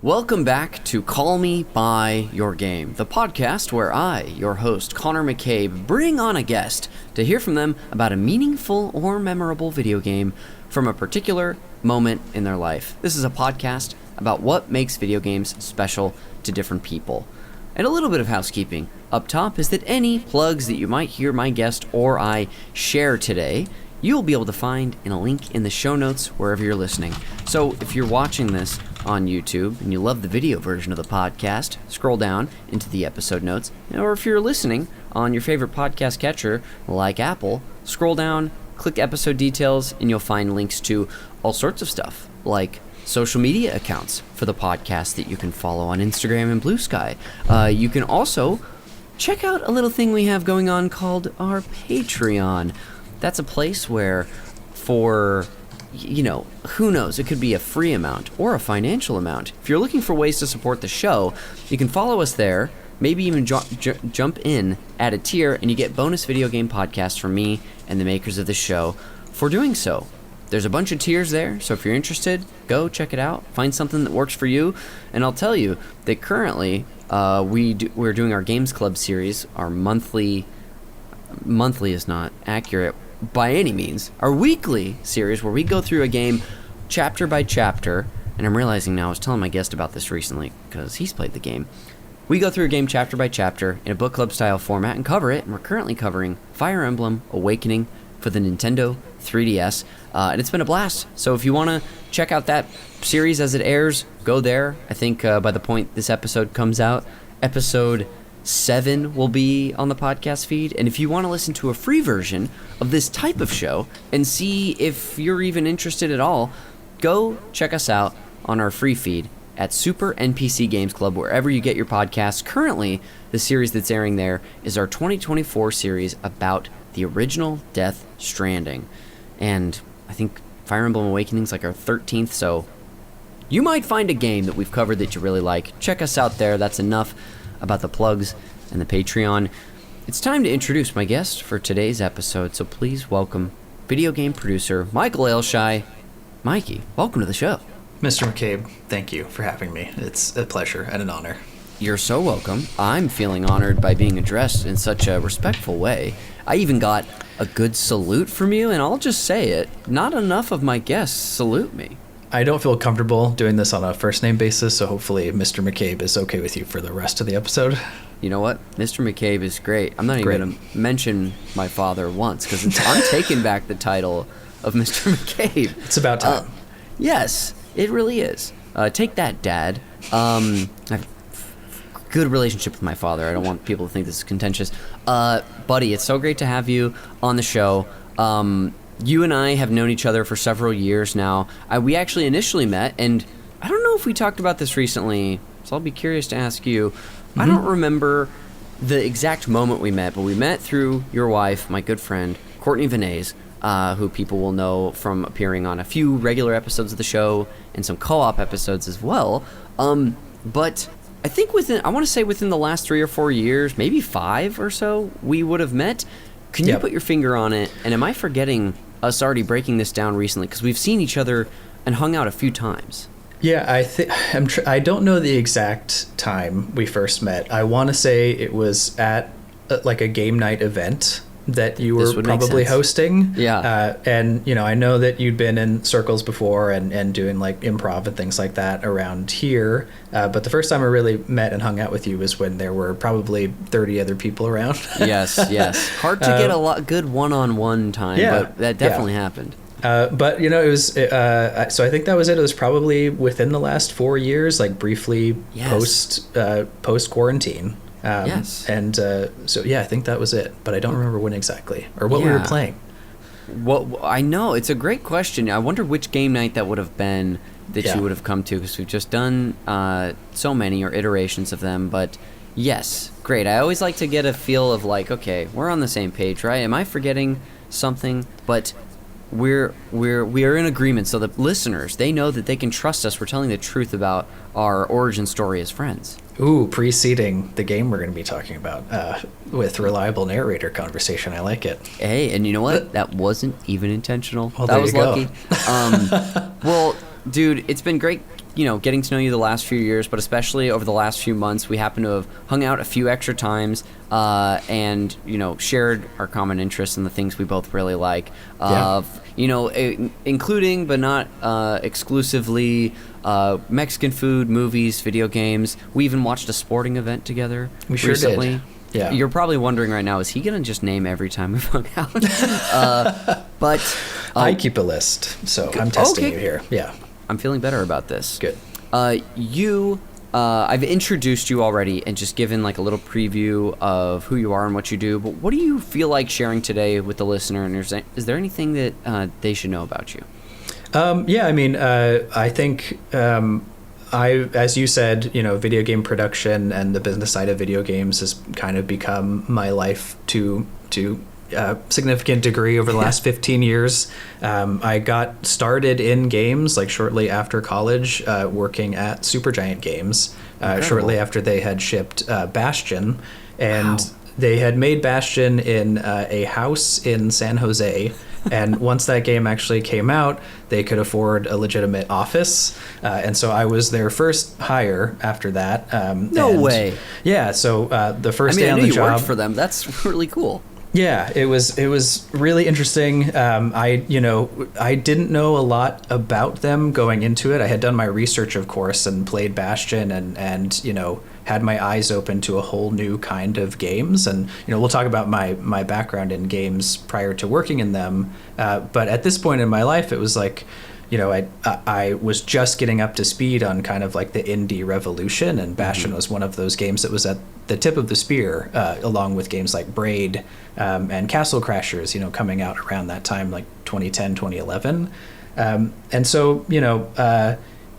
Welcome back to Call Me By Your Game, the podcast where I, your host, Connor McCabe, bring on a guest to hear from them about a meaningful or memorable video game from a particular moment in their life. This is a podcast about what makes video games special to different people. And a little bit of housekeeping. Up top is that any plugs that you might hear my guest or I share today, you'll be able to find in a link in the show notes wherever you're listening. So if you're watching this on YouTube and you love the video version of the podcast, scroll down into the episode notes. Or if you're listening on your favorite podcast catcher like Apple, scroll down, click episode details, and you'll find links to all sorts of stuff like social media accounts for the podcast that you can follow on Instagram and Blue Sky. You can also check out a little thing we have going on called our Patreon. That's a place where for, who knows, it could be a free amount or a financial amount. If you're looking for ways to support the show, you can follow us there, maybe even jump in at a tier, and you get bonus video game podcasts from me and the makers of the show for doing so. There's a bunch of tiers there, so if you're interested, go check it out, find something that works for you, and I'll tell you that currently we're doing our Games Club series, our monthly is not accurate by any means, our weekly series where we go through a game chapter by chapter, and I'm realizing now, I was telling my guest about this recently because he's played the game. We go through a game chapter by chapter in a book club style format and cover it, and we're currently covering Fire Emblem Awakening for the Nintendo 3DS, and it's been a blast. So if you want to check out that series as it airs, go there. I think by the point this episode comes out, episode 7 will be on the podcast feed, and if you want to listen to a free version of this type of show and see if you're even interested at all, go check us out on our free feed at Super NPC Games Club, wherever you get your podcasts. Currently, the series that's airing there is our 2024 series about the original Death Stranding, and I think Fire Emblem Awakening is like our 13th, so you might find a game that we've covered that you really like. Check us out there. That's enough about the plugs and the Patreon. It's time to introduce my guest for today's episode, so please welcome video game producer Michael Ailshie. Mikey, welcome to the show. Mr. McCabe, thank you for having me. It's a pleasure and an honor. You're so welcome. I'm feeling honored by being addressed in such a respectful way. I even got a good salute from you, and I'll just say it, not enough of my guests salute me. I don't feel comfortable doing this on a first name basis, so hopefully Mr. McCabe is okay with you for the rest of the episode. You know what? Mr. McCabe is great. I'm not even going to mention my father once, because I'm taking back the title of Mr. McCabe. It's about time. Yes, it really is. Take that, Dad. I have a good relationship with my father. I don't want people to think this is contentious. Buddy, it's so great to have you on the show. You and I have known each other for several years now. We actually initially met, and I don't know if we talked about this recently, so I'll be curious to ask you. Mm-hmm. I don't remember the exact moment we met, but we met through your wife, my good friend, Courtney Vinay's, who people will know from appearing on a few regular episodes of the show and some co-op episodes as well. But I think within the last 3 or 4 years, maybe 5 or so, we would have met. Can you put your finger on it? And am I forgetting us already breaking this down recently? Because we've seen each other and hung out a few times. Yeah, I don't know the exact time we first met. I want to say it was at like a game night event that you were probably hosting. Yeah. And, I know that you'd been in circles before and doing like improv and things like that around here. But the first time I really met and hung out with you was when there were probably 30 other people around. Yes. Hard to get a good one-on-one time, but that definitely happened. But, it was, so I think that was it. It was probably within the last 4 years, like briefly post-quarantine. Yes. And I think that was it, but I don't remember when exactly or what we were playing. Well, I know it's a great question. I wonder which game night that would have been that you would have come to, because we've just done so many or iterations of them. But yes, great. I always like to get a feel of like, okay, we're on the same page, right? Am I forgetting something? But we are in agreement, so the listeners, they know that they can trust us. We're telling the truth about our origin story as friends. Ooh, preceding the game we're going to be talking about with reliable narrator conversation. I like it. Hey, and you know what? That wasn't even intentional. Well, that was there you lucky. Well, dude, it's been great getting to know you the last few years, but especially over the last few months, we happen to have hung out a few extra times and, shared our common interests in the things we both really like. Including but not exclusively Mexican food, movies, video games. We even watched a sporting event together recently. Did. Yeah. You're probably wondering right now, is he going to just name every time we've hung out? But I keep a list, so I'm testing you here. Yeah. I'm feeling better about this. Good. I've introduced you already and just given like a little preview of who you are and what you do, but what do you feel like sharing today with the listener? And is there anything that they should know about you? I think as you said, video game production and the business side of video games has kind of become my life to significant degree over the last 15 years. I got started in games like shortly after college, working at Supergiant Games, shortly after they had shipped Bastion. And they had made Bastion in a house in San Jose. And once that game actually came out, they could afford a legitimate office. And so I was their first hire after that. No way. Yeah. So the first day on the job. You worked for them. That's really cool. Yeah, it was really interesting. I didn't know a lot about them going into it. I had done my research, of course, and played Bastion and had my eyes open to a whole new kind of games. And, we'll talk about my background in games prior to working in them. But at this point in my life, it was like, I was just getting up to speed on kind of like the indie revolution, and Bastion was one of those games that was at the tip of the spear, along with games like Braid and Castle Crashers, coming out around that time, like 2010, 2011. And so,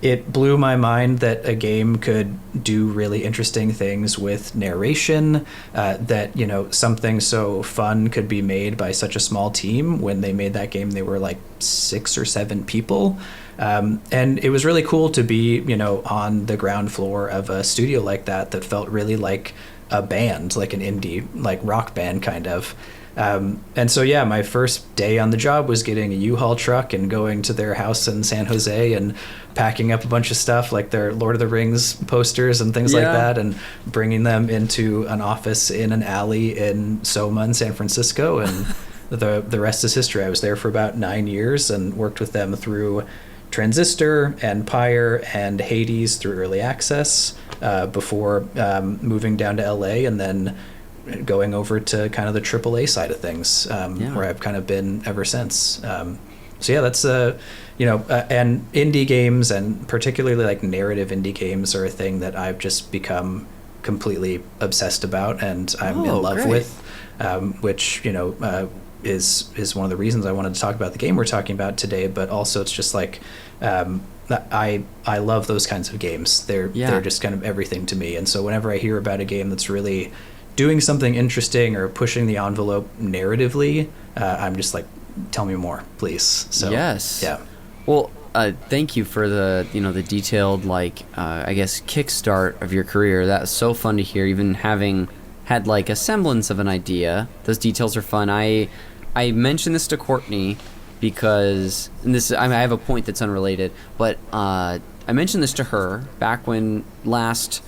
it blew my mind that a game could do really interesting things with narration, that, something so fun could be made by such a small team. When they made that game, they were like 6 or 7 people. And it was really cool to be, on the ground floor of a studio like that felt really like a band, like an indie, like rock band kind of. And so, yeah, my first day on the job was getting a U-Haul truck and going to their house in San Jose and packing up a bunch of stuff like their Lord of the Rings posters and things like that, and bringing them into an office in an alley in Soma in San Francisco. And the rest is history. I was there for about 9 years and worked with them through Transistor and Pyre and Hades through early access, before moving down to LA and then going over to kind of the AAA side of things, where I've kind of been ever since. That's and indie games, and particularly like narrative indie games, are a thing that I've just become completely obsessed about, and I'm in love with, which is one of the reasons I wanted to talk about the game we're talking about today. But also, it's just like I love those kinds of games. They're just kind of everything to me. And so whenever I hear about a game that's really doing something interesting or pushing the envelope narratively, I'm just like, tell me more, please. So yes. Yeah. Well, thank you for the the detailed kickstart of your career. That's so fun to hear. Even having had like a semblance of an idea, those details are fun. I mentioned this to Courtney because I have a point that's unrelated, but I mentioned this to her back when last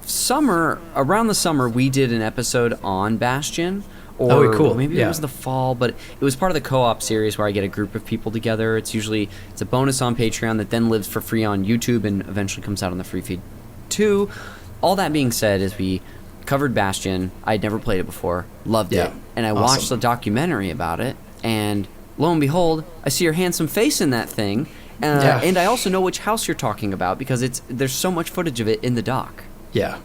summer, around the summer, we did an episode on Bastion. Or cool. Maybe it was the fall, but it was part of the co-op series where I get a group of people together. It's a bonus on Patreon that then lives for free on YouTube and eventually comes out on the free feed too. All that being said, is we covered Bastion. I'd never played it before, loved it, and I watched the documentary about it, and lo and behold, I see your handsome face in that thing, and I also know which house you're talking about because there's so much footage of it in the doc. Yeah.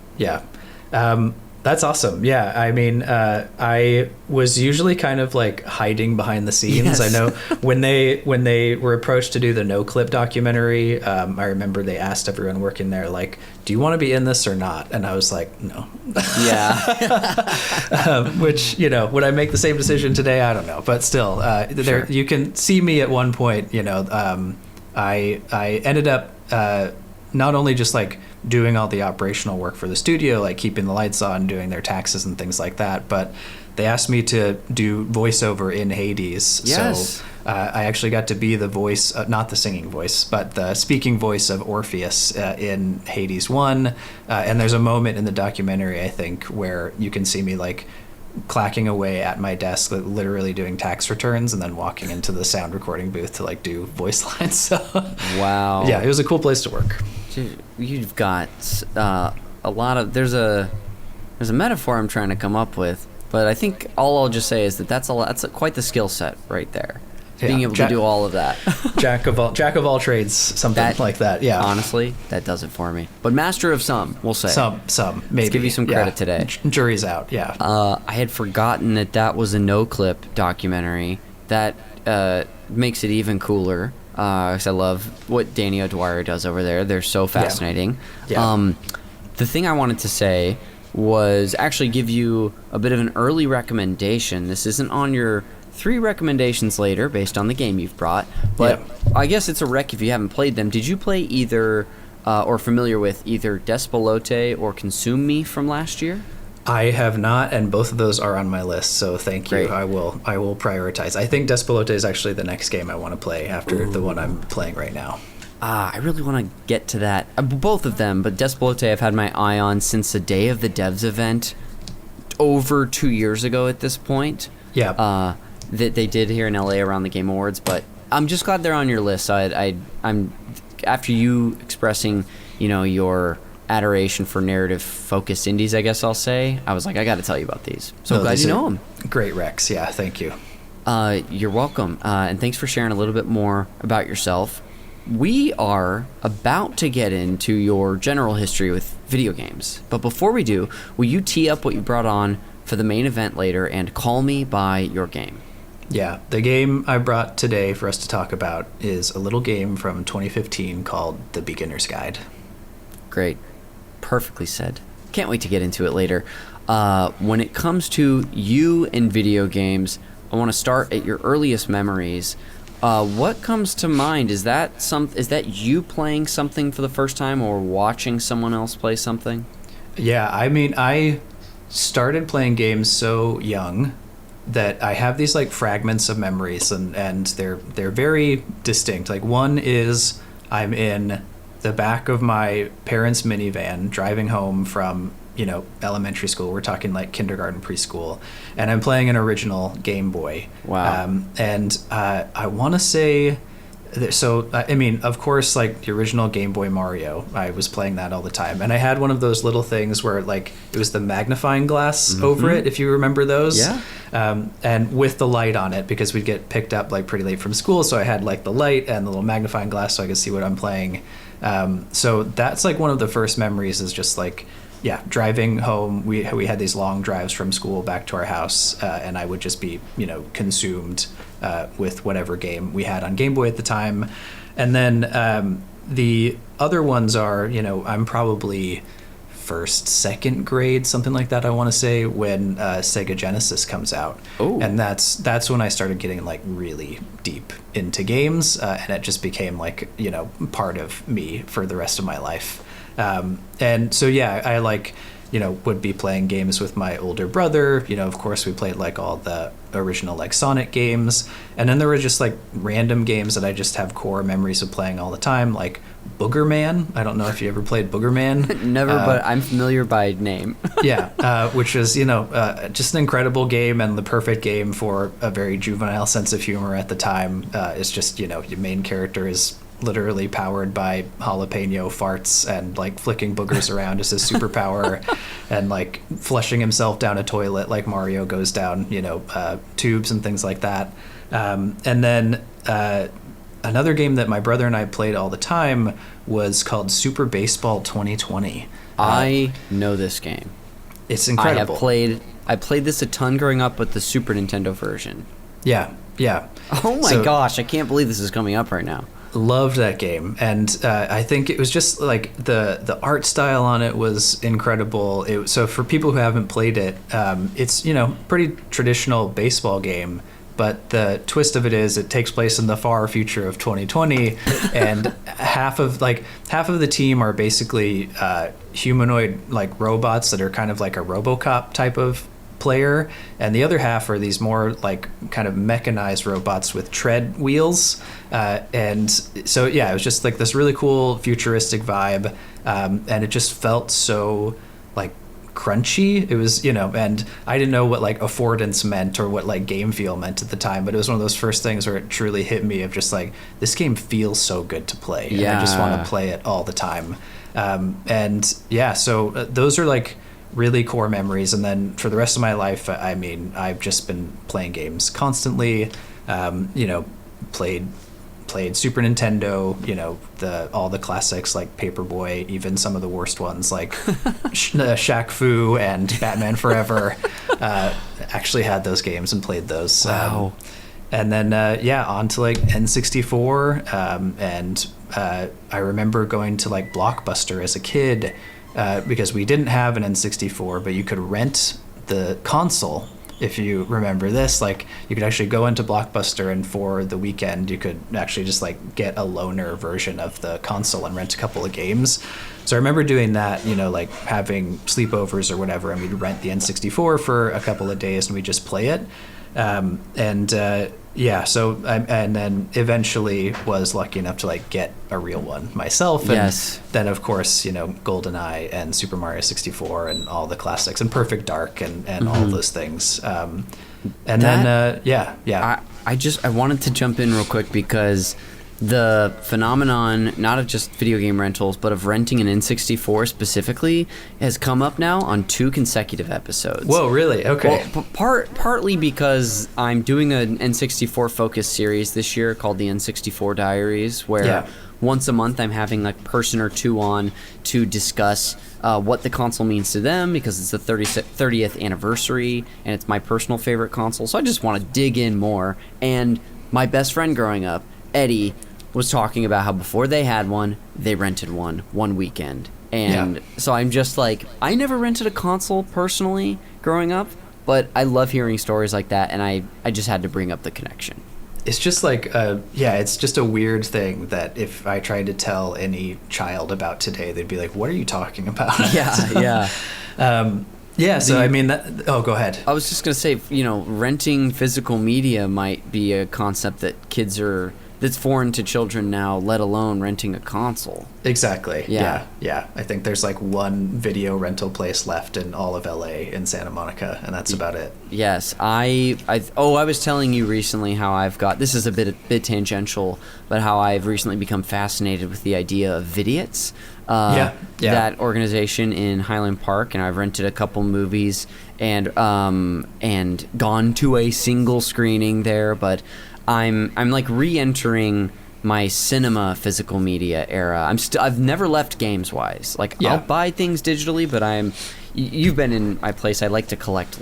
That's awesome. Yeah, I mean, I was usually kind of like hiding behind the scenes. Yes. I know when they were approached to do the No Clip documentary, I remember they asked everyone working there, like, do you want to be in this or not? And I was like, no. Yeah. Which, would I make the same decision today? I don't know. But still, Sure. You can see me at one point, I ended up not only just like doing all the operational work for the studio, like keeping the lights on, doing their taxes and things like that, but they asked me to do voiceover in Hades. Yes. So I actually got to be the voice, not the singing voice, but the speaking voice of Orpheus in Hades 1. And there's a moment in the documentary, I think, where you can see me like clacking away at my desk, literally doing tax returns, and then walking into the sound recording booth to like do voice lines. So, wow. Yeah, it was a cool place to work. Dude, you've got a lot of there's a metaphor I'm trying to come up with, but I think all I'll just say is that's quite the skill set right there. Being able to do all of that. Jack of all trades, something like that. Yeah. Honestly, that does it for me. But master of some, we'll say. Some, maybe. Let's give you some credit today. Jury's out. Yeah. I had forgotten that was a no-clip documentary. That makes it even cooler. Because I love what Danny O'Dwyer does over there. They're so fascinating. Yeah. The thing I wanted to say was actually give you a bit of an early recommendation. This isn't on your 3 recommendations later based on the game you've brought, but I guess it's a rec if you haven't played them. Did you play either or familiar with either Despolote or Consume Me from last year? I have not, and both of those are on my list, so thank you. Great. I will prioritize. I think Despolote is actually the next game I want to play after the one I'm playing right now. I really want to get to that. Both of them, but Despolote I've had my eye on since the Day of the Devs event over 2 years ago at this point. Yeah. That they did here in LA around the Game Awards, but I'm just glad they're on your list. I'm after you expressing, your adoration for narrative-focused indies, I guess I'll say, I was like, I got to tell you about these. So I'm glad you know them. Great recs, yeah, thank you. You're welcome, and thanks for sharing a little bit more about yourself. We are about to get into your general history with video games, but before we do, will you tee up what you brought on for the main event later and call me by your game? Yeah, the game I brought today for us to talk about is a little game from 2015 called The Beginner's Guide. Great. Perfectly said. Can't wait to get into it later. When it comes to you and video games, I want to start at your earliest memories. What comes to mind? Is that you playing something for the first time or watching someone else play something? Yeah, I mean, I started playing games so young that I have these like fragments of memories, and they're very distinct. Like one is I'm in the back of my parents' minivan driving home from elementary school. We're talking like kindergarten, preschool, and I'm playing an original Game Boy. Wow. And I want to say, so I mean, of course, like the original Game Boy Mario, I was playing that all the time, and I had one of those little things where like it was the magnifying glass over it, if you remember those. Yeah. And with the light on it, because we'd get picked up like pretty late from school, so I had like the light and the little magnifying glass so I could see what I'm playing. So that's like one of the first memories is just like, yeah, driving home. We had these long drives from school back to our house, and I would just be, consumed with whatever game we had on Game Boy at the time. And then the other ones are, I'm probably first, second grade, something like that, I want to say, when Sega Genesis comes out. Oh. And that's when I started getting like really deep into games, and it just became like, part of me for the rest of my life. And so, yeah, I like, would be playing games with my older brother. Of course, we played like all the original like Sonic games. And then there were just like random games that I just have core memories of playing all the time, like Booger Man. I don't know if you ever played Booger Man. Never, but I'm familiar by name. Yeah, which is, just an incredible game and the perfect game for a very juvenile sense of humor at the time. It's just, your main character is literally powered by jalapeno farts and like flicking boogers around as his superpower and like flushing himself down a toilet like Mario goes down, tubes and things like that. And then another game that my brother and I played all the time was called Super Baseball 2020. I know this game. It's incredible. I played this a ton growing up with the Super Nintendo version. Yeah. Oh my gosh, I can't believe this is coming up right now. Loved that game, and I think it was just like the art style on it was incredible. So for people who haven't played it, it's pretty traditional baseball game, but the twist of it is it takes place in the far future of 2020, and half of the team are basically humanoid like robots that are kind of like a RoboCop type of player, and the other half are these more like kind of mechanized robots with tread wheels. And so yeah, it was just like this really cool futuristic vibe, and it just felt so like crunchy. It was, and I didn't know what like affordance meant or what like game feel meant at the time, but it was one of those first things where it truly hit me of just like, this game feels so good to play. Yeah. And I just want to play it all the time. And yeah, so those are like really core memories. And then for the rest of my life, I mean, I've just been playing games constantly, played Super Nintendo, all the classics like Paperboy, even some of the worst ones like Shaq Fu and Batman Forever. Actually had those games and played those. Wow. And then, on to like N64. And I remember going to like Blockbuster as a kid because we didn't have an N64, but you could rent the console. If you remember this, like you could actually go into Blockbuster, and for the weekend you could actually just like get a loaner version of the console and rent a couple of games. So I remember doing that, like having sleepovers or whatever, and we'd rent the N64 for a couple of days and we'd just play it. And then eventually was lucky enough to like get a real one myself. And yes. Then of course, GoldenEye and Super Mario 64 and all the classics and Perfect Dark and all of those things. I wanted to jump in real quick because the phenomenon, not of just video game rentals, but of renting an N64 specifically, has come up now on 2 consecutive episodes. Whoa, really? Okay. Well, partly because I'm doing an N64 focused series this year called the N64 Diaries, where once a month I'm having like person or two on to discuss what the console means to them, because it's the 30th anniversary and it's my personal favorite console. So I just want to dig in more. And my best friend growing up, Eddie, was talking about how before they had one, they rented one weekend. And so I'm just like, I never rented a console personally growing up, but I love hearing stories like that, and I just had to bring up the connection. It's just like, it's just a weird thing that if I tried to tell any child about today, they'd be like, what are you talking about? Yeah. I mean, go ahead. I was just going to say, renting physical media might be a concept that that's foreign to children now, let alone renting a console. Exactly. Yeah. I think there's like one video rental place left in all of LA in Santa Monica, and that's about it. Yes. I was telling you recently how I've got, this is a bit tangential, but how I've recently become fascinated with the idea of Vidiots. That organization in Highland Park, and I've rented a couple movies and gone to a single screening there, but I'm like re-entering my cinema physical media era. I've never left games wise. Like I'll buy things digitally, but you've been in my place. I like to collect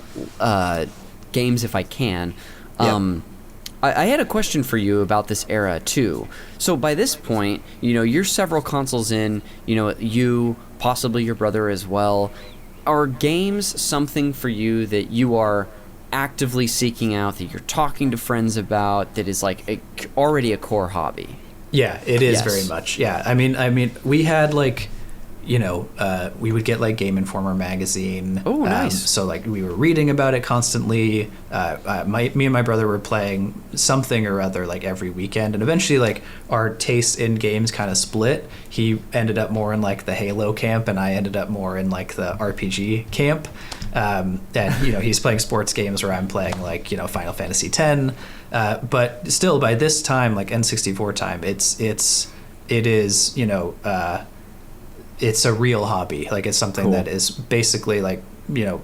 games if I can. I had a question for you about this era too. So by this point, you're several consoles in, you, possibly your brother as well. Are games something for you that you are actively seeking out, that you're talking to friends about, that is like already a core hobby? Yeah, it is very much. Yeah, I mean, we had like, we would get like Game Informer magazine. Oh, nice. So like we were reading about it constantly. Me and my brother were playing something or other like every weekend, and eventually like our tastes in games kind of split. He ended up more in like the Halo camp, and I ended up more in like the RPG camp. And he's playing sports games where I'm playing like Final Fantasy X. But still, by this time, like N64 time, it is it's a real hobby. Like it's something that is basically like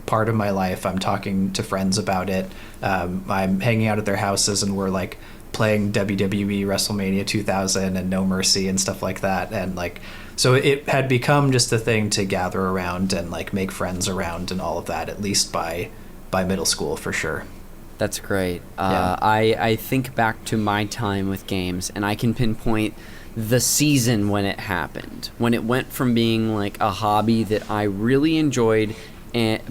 part of my life. I'm talking to friends about it. I'm hanging out at their houses, and we're like playing WWE WrestleMania 2000 and No Mercy and stuff like that. And like, so it had become just a thing to gather around and like make friends around and all of that, at least by middle school for sure. That's great. I think back to my time with games, and I can pinpoint the season when it happened, when it went from being like a hobby that I really enjoyed, and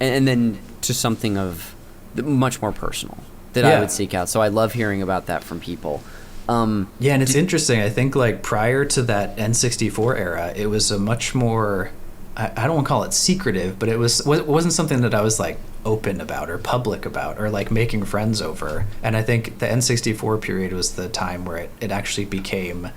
then to something of much more personal that I would seek out. So I love hearing about that from people. And it's interesting. I think like prior to that N64 era, it was a much more, I don't want to call it secretive, but it wasn't something that I was like open about or public about or like making friends over. And I think the N64 period was the time where it actually became,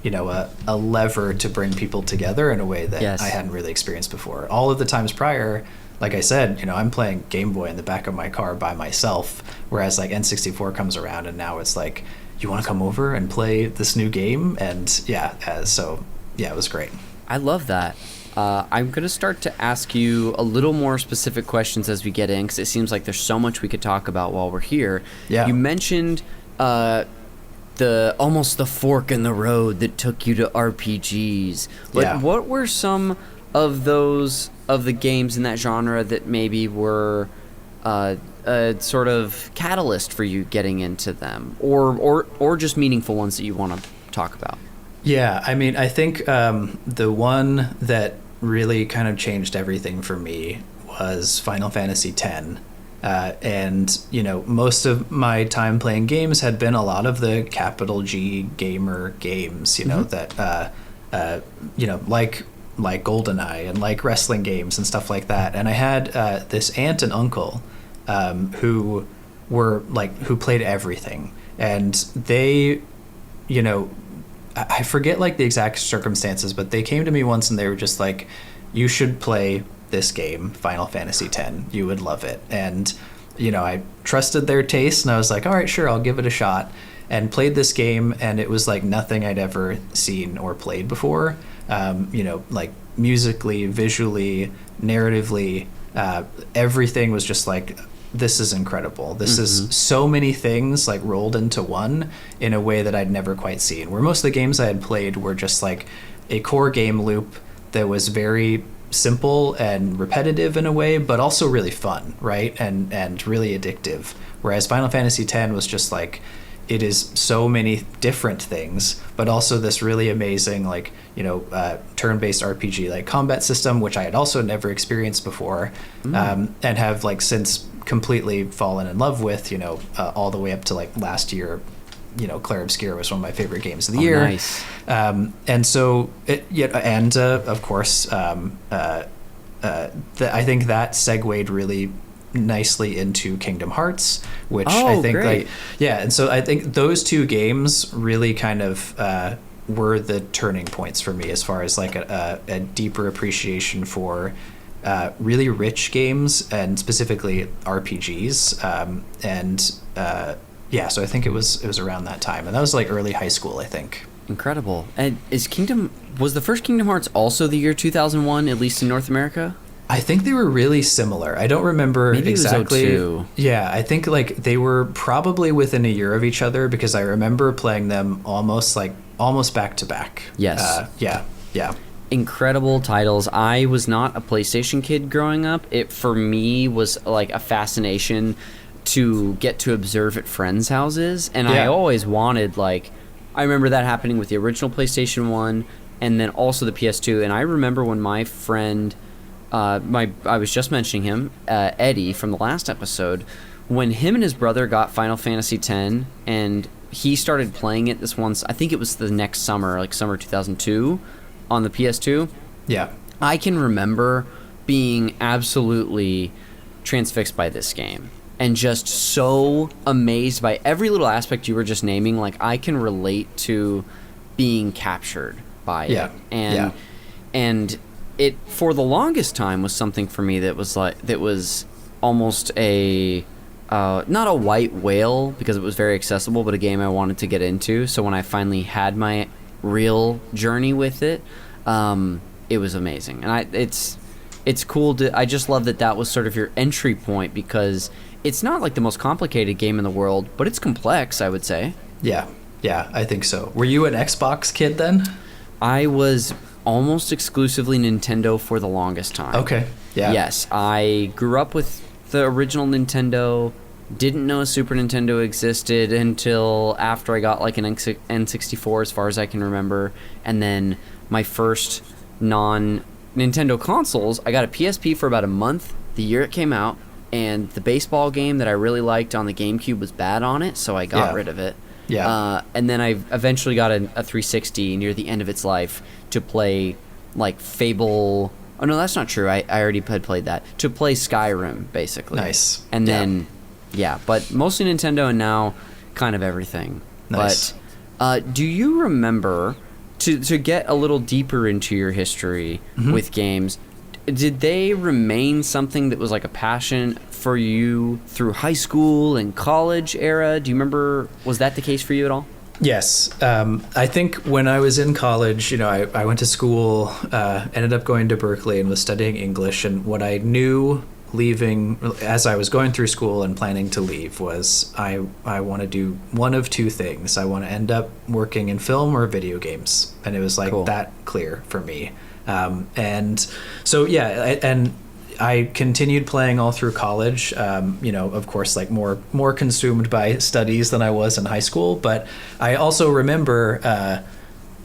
you know, a lever to bring people together in a way that Yes. I hadn't really experienced before. All of the times prior, like I said, you know, I'm playing Game Boy in the back of my car by myself, whereas like N64 comes around and now it's like, you want to come over and play this new game? And so it was great. I love that. I'm going to start to ask you a little more specific questions as we get in, because it seems like there's so much we could talk about while we're here. Yeah. You mentioned almost the fork in the road that took you to RPGs. What were some of the games in that genre that maybe were a sort of catalyst for you getting into them, or just meaningful ones that you want to talk about? Yeah, I mean, I think the one that really kind of changed everything for me was Final Fantasy X. And, you know, most of my time playing games had been a lot of the capital G gamer games, you know, that, you know, like GoldenEye and like wrestling games and stuff like that. And I had this aunt and uncle who played everything. And they, you know, I forget like the exact circumstances, but they came to me once and they were just like, you should play this game, Final Fantasy X. You would love it. And, you know, I trusted their taste and I was like, all right, sure, I'll give it a shot. And played this game, and it was like nothing I'd ever seen or played before. You know, like musically, visually, narratively, everything was just like, this is incredible. This is so many things like rolled into one in a way that I'd never quite seen. Where most of the games I had played were just like a core game loop that was very simple and repetitive in a way, but also really fun, right? And really addictive. Whereas Final Fantasy X was just like, it is so many different things, but also this really amazing, like, you know, turn-based RPG like combat system, which I had also never experienced before, and have like since completely fallen in love with, you know, all the way up to like last year. You know, Clair Obscur was one of my favorite games of the year. Nice. And so, of course, I think that segued really nicely into Kingdom Hearts, which I think great. and so I think those two games really kind of were the turning points for me as far as like a deeper appreciation for really rich games and specifically RPGs, so I think it was around that time, and that was like early high school, I think. Incredible. And was the first Kingdom Hearts also the year 2001, at least in North America? I think they were really similar. I don't remember Maybe exactly. It was 02. Yeah, I think like they were probably within a year of each other because I remember playing them almost back to back. Yes. Yeah. Incredible titles. I was not a PlayStation kid growing up. It for me was like a fascination to get to observe at friends' houses, and I always wanted, like, I remember that happening with the original PlayStation 1 and then also the PS2. And I remember when my friend, I was just mentioning him, Eddie from the last episode, when him and his brother got Final Fantasy X and he started playing it this once, I think it was the next summer, like summer 2002 on the PS2. Yeah. I can remember being absolutely transfixed by this game and just so amazed by every little aspect you were just naming. Like, I can relate to being captured by it. And it, for the longest time, was something for me that was almost a not a white whale because it was very accessible, but a game I wanted to get into. So when I finally had my real journey with it, it was amazing. And it's cool I just love that was sort of your entry point, because it's not like the most complicated game in the world, but it's complex, I would say. Yeah, I think so. Were you an Xbox kid then? I was almost exclusively Nintendo for the longest time. Okay, yeah. Yes, I grew up with the original Nintendo, didn't know a Super Nintendo existed until after I got like an N64 as far as I can remember, and then my first non-Nintendo consoles, I got a PSP for about a month the year it came out, and the baseball game that I really liked on the GameCube was bad on it, so I got rid of it. Yeah. And then I eventually got a 360 near the end of its life to play like Fable Oh, no, that's not true. I already had played that. To play Skyrim, basically. Nice. And then, yeah, but mostly Nintendo and now kind of everything. Nice. But do you remember, to get a little deeper into your history with games, did they remain something that was like a passion for you through high school and college era? Do you remember, was that the case for you at all? Yes. I think when I was in college, I went to school, ended up going to Berkeley and was studying English. And what I knew leaving, as I was going through school and planning to leave, was I want to do one of two things. I want to end up working in film or video games. And it was like that clear for me. And so, and I continued playing all through college, of course, like more consumed by studies than I was in high school. But I also remember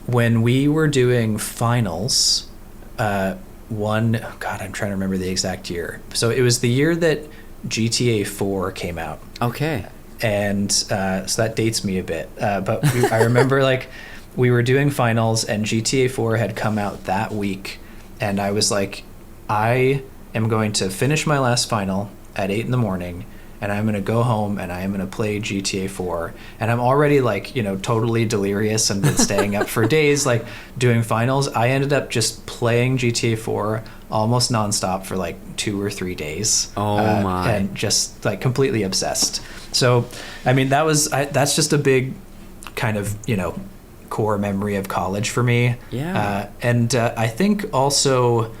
when we were doing finals, I'm trying to remember the exact year. So it was the year that GTA 4 came out. Okay. And so that dates me a bit. But I remember like we were doing finals and GTA 4 had come out that week. And I was like, I am going to finish my last final at 8 a.m. and I'm going to go home and I am going to play GTA 4. And I'm already like, totally delirious and been staying up for days, like doing finals. I ended up just playing GTA 4 almost nonstop for like 2 or 3 days. Oh my. And just like completely obsessed. So, I mean, that's just a big kind of, core memory of college for me. Yeah. And I think also,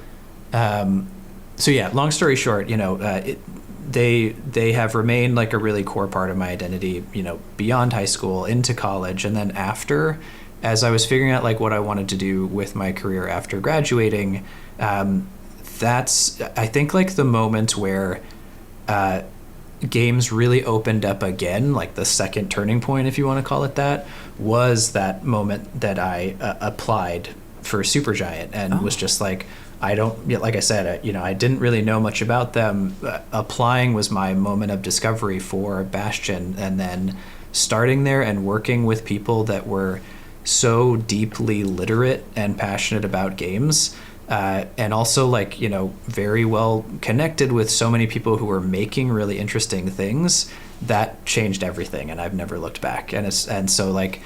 so yeah, long story short, they have remained like a really core part of my identity, beyond high school into college. And then after, as I was figuring out like what I wanted to do with my career after graduating, that's, I think, like the moment where games really opened up again, like the second turning point, if you want to call it that, was that moment that I applied for Supergiant and was just like, like I said, I didn't really know much about them. Applying was my moment of discovery for Bastion, and then starting there and working with people that were so deeply literate and passionate about games, and also like, very well connected with so many people who were making really interesting things, that changed everything, and I've never looked back. And so like,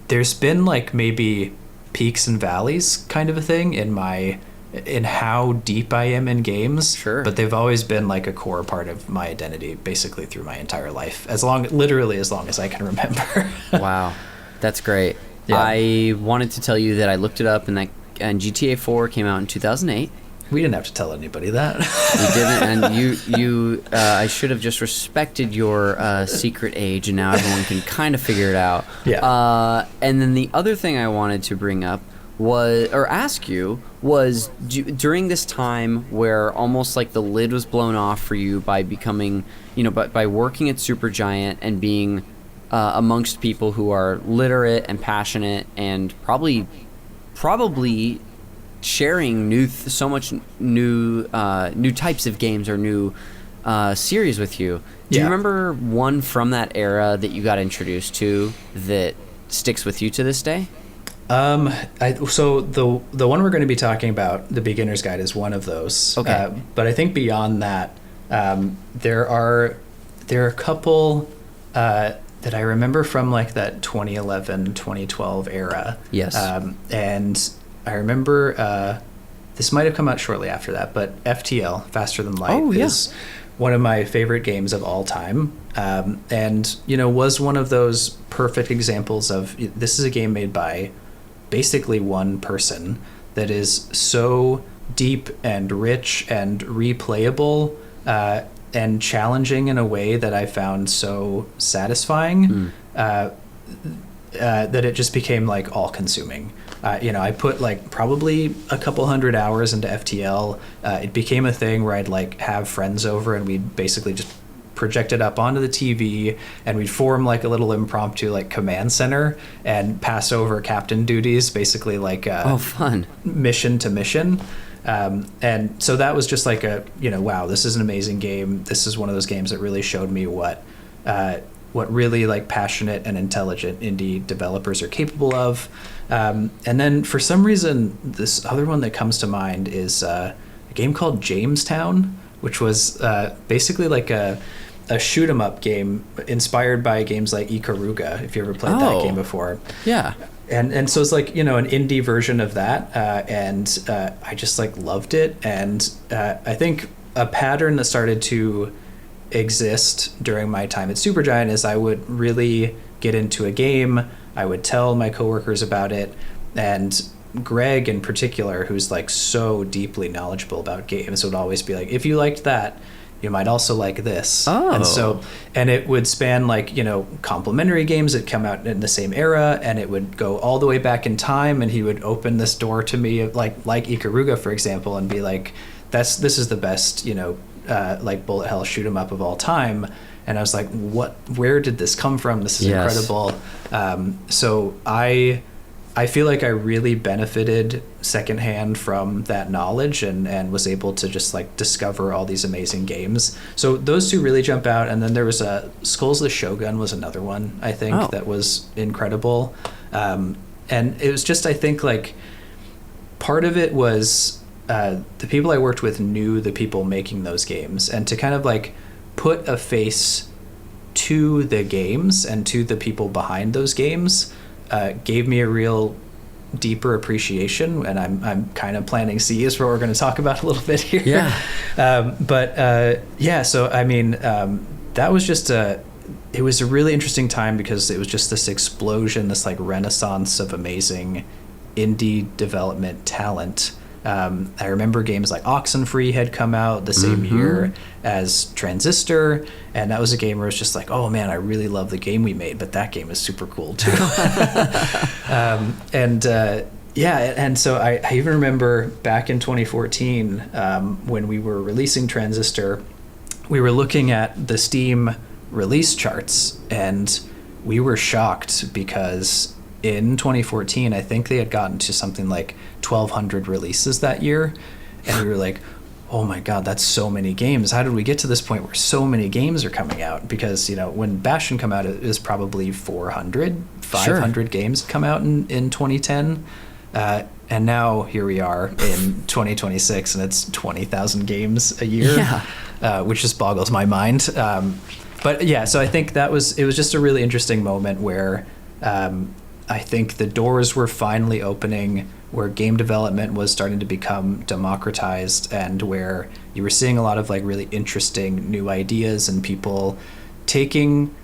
there's been like maybe peaks and valleys kind of a thing in how deep I am in games. Sure. But they've always been like a core part of my identity basically through my entire life, literally as long as I can remember. Wow. That's great. Yeah. I wanted to tell you that I looked it up and GTA 4 came out in 2008. We didn't have to tell anybody that. We didn't, and I should have just respected your secret age, and now everyone can kind of figure it out. Yeah. And then the other thing I wanted to bring up ask you was, during this time where almost like the lid was blown off for you by becoming, by working at Supergiant and being amongst people who are literate and passionate and probably sharing so much new types of games or new series with you. Do you remember one from that era that you got introduced to that sticks with you to this day? So the one we're going to be talking about, The Beginner's Guide, is one of those. Okay. But I think beyond that, there are a couple that I remember from like that 2011, 2012 era. Yes. And I remember this might have come out shortly after that, but FTL, Faster Than Light, is one of my favorite games of all time. And, was one of those perfect examples of, this is a game made by basically one person that is so deep and rich and replayable, and challenging in a way that I found so satisfying, that it just became like all consuming. I put like probably a couple hundred hours into FTL. It became a thing where I'd like have friends over and we'd basically just project it up onto the TV and we'd form like a little impromptu like command center and pass over captain duties, basically like fun mission to mission. And so that was just like wow, this is an amazing game. This is one of those games that really showed me what what really like passionate and intelligent indie developers are capable of. And then for some reason, this other one that comes to mind is a game called Jamestown, which was basically like a shoot 'em up game inspired by games like Ikaruga, if you ever played that game before. Yeah. And so it's like, you know, an indie version of that. And I just like loved it. And I think a pattern that started to exist during my time at Supergiant is I would really get into a game. I would tell my coworkers about it. And Greg in particular, who's like so deeply knowledgeable about games, would always be like, if you liked that, you might also like this. And it would span like, you know, complementary games that come out in the same era, and it would go all the way back in time, and he would open this door to me like Ikaruga, for example, and be like, this is the best, you know, like bullet hell shoot 'em up of all time. And I was like, where did this come from? This is incredible. So I feel like I really benefited secondhand from that knowledge and was able to just like discover all these amazing games. So those two really jump out. And then there was Skulls of the Shogun was another one, I think, that was incredible. And it was just, I think, like part of it was the people I worked with knew the people making those games, and to kind of like put a face to the games and to the people behind those games gave me a real deeper appreciation. And I'm kind of planting seeds for what we're going to talk about a little bit here. Yeah. So I mean, that was just it was a really interesting time because it was just this explosion, this like renaissance of amazing indie development talent. I remember games like Oxenfree had come out the same year as Transistor, and that was a game where it's just like, oh man, I really love the game we made, but that game is super cool too. And so I even remember back in 2014 when we were releasing Transistor, we were looking at the Steam release charts, and we were shocked because in 2014, I think they had gotten to something like 1,200 releases that year. And we were like, oh my God, that's so many games. How did we get to this point where so many games are coming out? Because, you know, when Bastion come out, it was probably 400, 500 games come out in 2010. And now here we are in 2026, and it's 20,000 games a year, which just boggles my mind. But yeah, so I think it was just a really interesting moment where I think the doors were finally opening, where game development was starting to become democratized, and where you were seeing a lot of like really interesting new ideas and people taking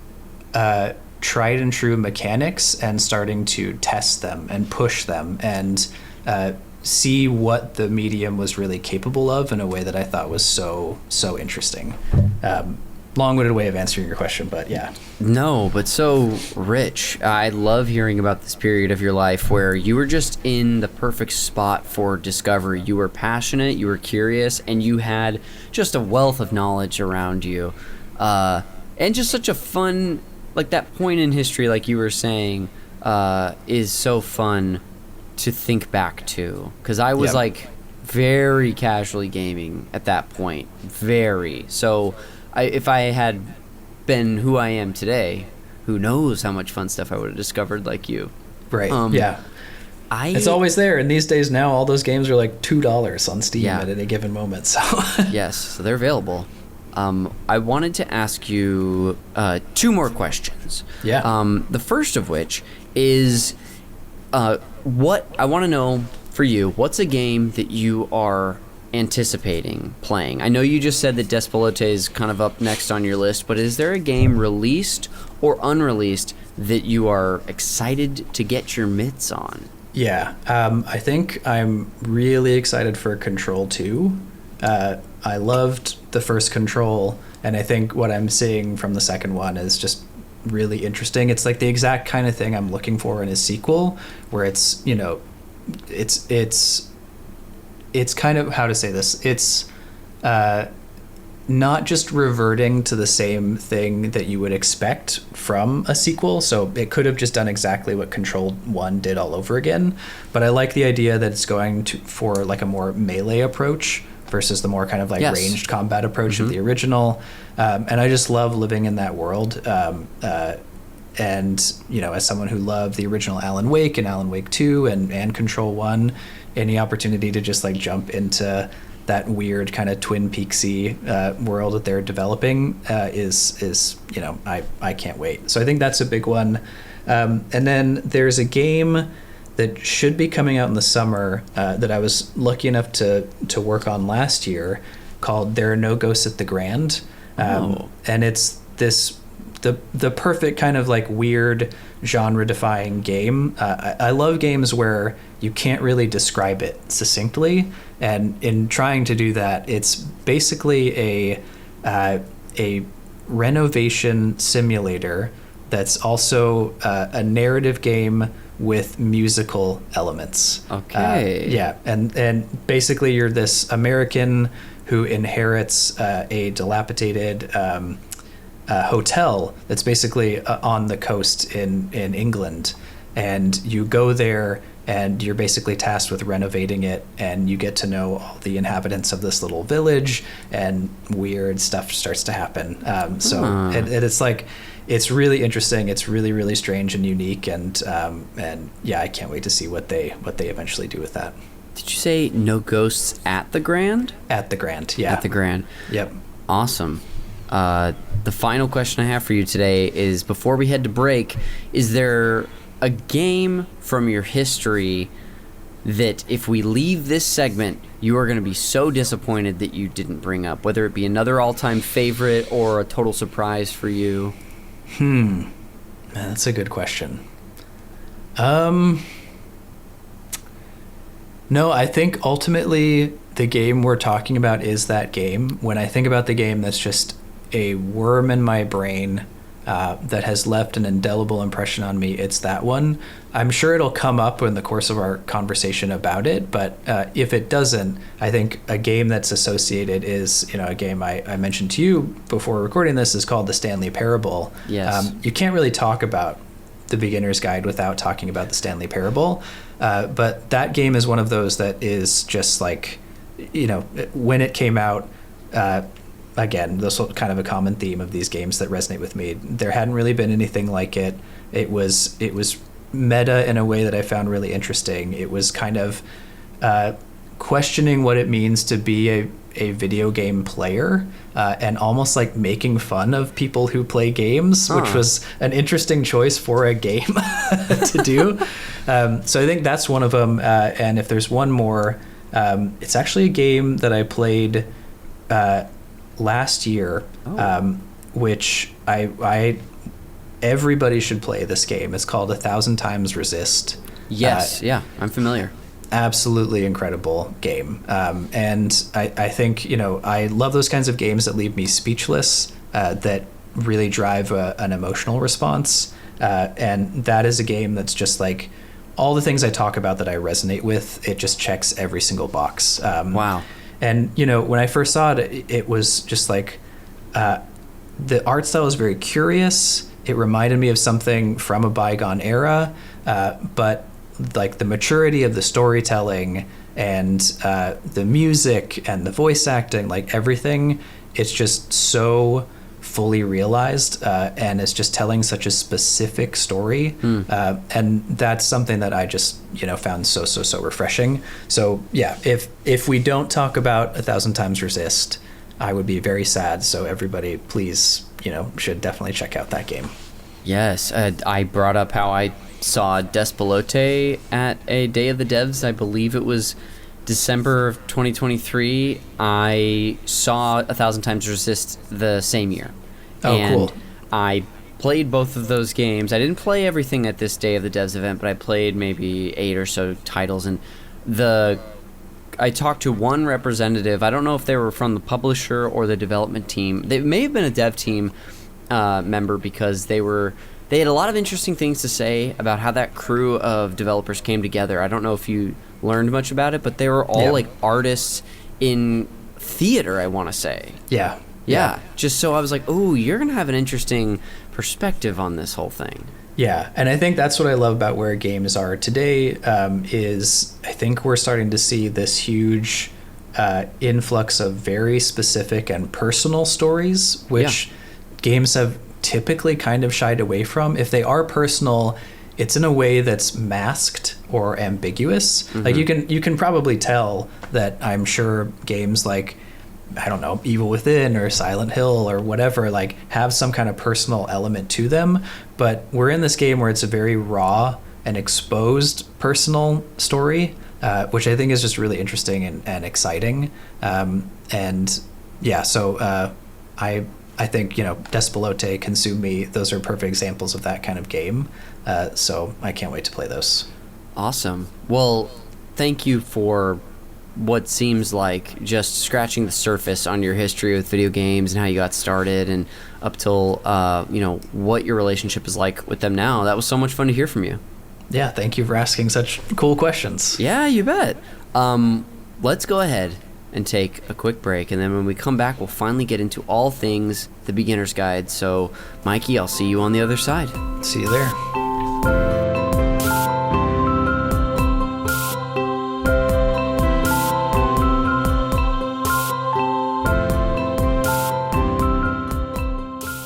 tried and true mechanics and starting to test them and push them and see what the medium was really capable of in a way that I thought was so interesting. Long-winded way of answering your question, but yeah. No, but so rich. I love hearing about this period of your life where you were just in the perfect spot for discovery. You were passionate, you were curious, and you had just a wealth of knowledge around you. And just such a fun, like that point in history, like you were saying, is so fun to think back to. Because I was like very casually gaming at that point. Very. So if I had been who I am today, who knows how much fun stuff I would have discovered like you. Right. It's always there, and these days now all those games are like $2 on Steam at any given moment. So yes, so they're available. I wanted to ask you 2 more questions. The first of which is what I want to know for you, what's a game that you are anticipating playing? I know you just said that Despolote is kind of up next on your list, but is there a game released or unreleased that you are excited to get your mitts on? I think I'm really excited for Control 2. I loved the first Control, and I think what I'm seeing from the second one is just really interesting. It's like the exact kind of thing I'm looking for in a sequel, where it's, you know, it's kind of, how to say this, it's not just reverting to the same thing that you would expect from a sequel. So it could have just done exactly what Control 1 did all over again. But I like the idea that it's going for like a more melee approach, versus the more kind of like Yes. ranged combat approach of the original. And I just love living in that world. And, you know, as someone who loved the original Alan Wake and Alan Wake 2 and Control 1, any opportunity to just like jump into that weird kind of Twin Peaksy world that they're developing is, you know, I can't wait. So I think that's a big one. And then there's a game that should be coming out in the summer that I was lucky enough to work on last year called There Are No Ghosts at the Grand. And it's the perfect kind of like weird genre-defying game. I love games where you can't really describe it succinctly, and in trying to do that, it's basically a renovation simulator that's also a narrative game with musical elements. Okay. Yeah, and basically you're this American who inherits a dilapidated hotel that's basically on the coast in England, and you go there and you're basically tasked with renovating it, and you get to know all the inhabitants of this little village, and weird stuff starts to happen. And it's like, it's really interesting. It's really, really strange and unique, and yeah, I can't wait to see what they eventually do with that. Did you say no ghosts at the Grand? At the Grand, yeah. At the Grand. Yep. Awesome. The final question I have for you today is, before we head to break, is there a game from your history that if we leave this segment, you are going to be so disappointed that you didn't bring up, whether it be another all-time favorite or a total surprise for you? Man, that's a good question. No, I think ultimately the game we're talking about is that game. When I think about the game that's just a worm in my brain that has left an indelible impression on me, it's that one. I'm sure it'll come up in the course of our conversation about it, but if it doesn't, I think a game that's associated is, you know, a game I mentioned to you before recording this is called The Stanley Parable. Yes. You can't really talk about The Beginner's Guide without talking about The Stanley Parable, but that game is one of those that is just like, you know, when it came out, again, this was kind of a common theme of these games that resonate with me. There hadn't really been anything like it. It was meta in a way that I found really interesting. It was kind of questioning what it means to be a video game player, and almost like making fun of people who play games, which was an interesting choice for a game to do. So I think that's one of them. And if there's one more, it's actually a game that I played last year, which I everybody should play this game. It's called 1,000 Times Resist. Yes, yeah, I'm familiar. Absolutely incredible game. And I think, you know, I love those kinds of games that leave me speechless, that really drive an emotional response. And that is a game that's just like all the things I talk about that I resonate with, it just checks every single box. Wow. And, you know, when I first saw it, it was just like, the art style is very curious. It reminded me of something from a bygone era, but like the maturity of the storytelling and the music and the voice acting, like everything, it's just so fully realized, and it's just telling such a specific story. And that's something that I just, you know, found so refreshing. So yeah, if we don't talk about 1,000 Times Resist, I would be very sad. So everybody, please, you know, should definitely check out that game. Yes, I brought up how I saw Despelote at a Day of the Devs. I believe it was December of 2023. I saw 1,000 Times Resist the same year. Oh, and cool. I played both of those games. I didn't play everything at this Day of the Devs event, but I played maybe 8 or so titles. And I talked to one representative. I don't know if they were from the publisher or the development team. They may have been a dev team member, because they had a lot of interesting things to say about how that crew of developers came together. I don't know if you learned much about it, but they were all like artists in theater, I want to say. Yeah. Just so I was like, oh, you're going to have an interesting perspective on this whole thing. Yeah, and I think that's what I love about where games are today, is I think we're starting to see this huge influx of very specific and personal stories, which games have typically kind of shied away from. If they are personal, it's in a way that's masked or ambiguous. Mm-hmm. Like you can probably tell that, I'm sure, games like, I don't know, Evil Within or Silent Hill or whatever, like, have some kind of personal element to them. But we're in this game where it's a very raw and exposed personal story, which I think is just really interesting and exciting. So I think, Despelote, Consume Me, those are perfect examples of that kind of game. So I can't wait to play those. Awesome. Well, thank you for what seems like just scratching the surface on your history with video games and how you got started and up till, what your relationship is like with them now. That was so much fun to hear from you. Yeah, thank you for asking such cool questions. Yeah, you bet. Let's go ahead and take a quick break, and then when we come back, we'll finally get into all things The Beginner's Guide. So, Mikey, I'll see you on the other side. See you there.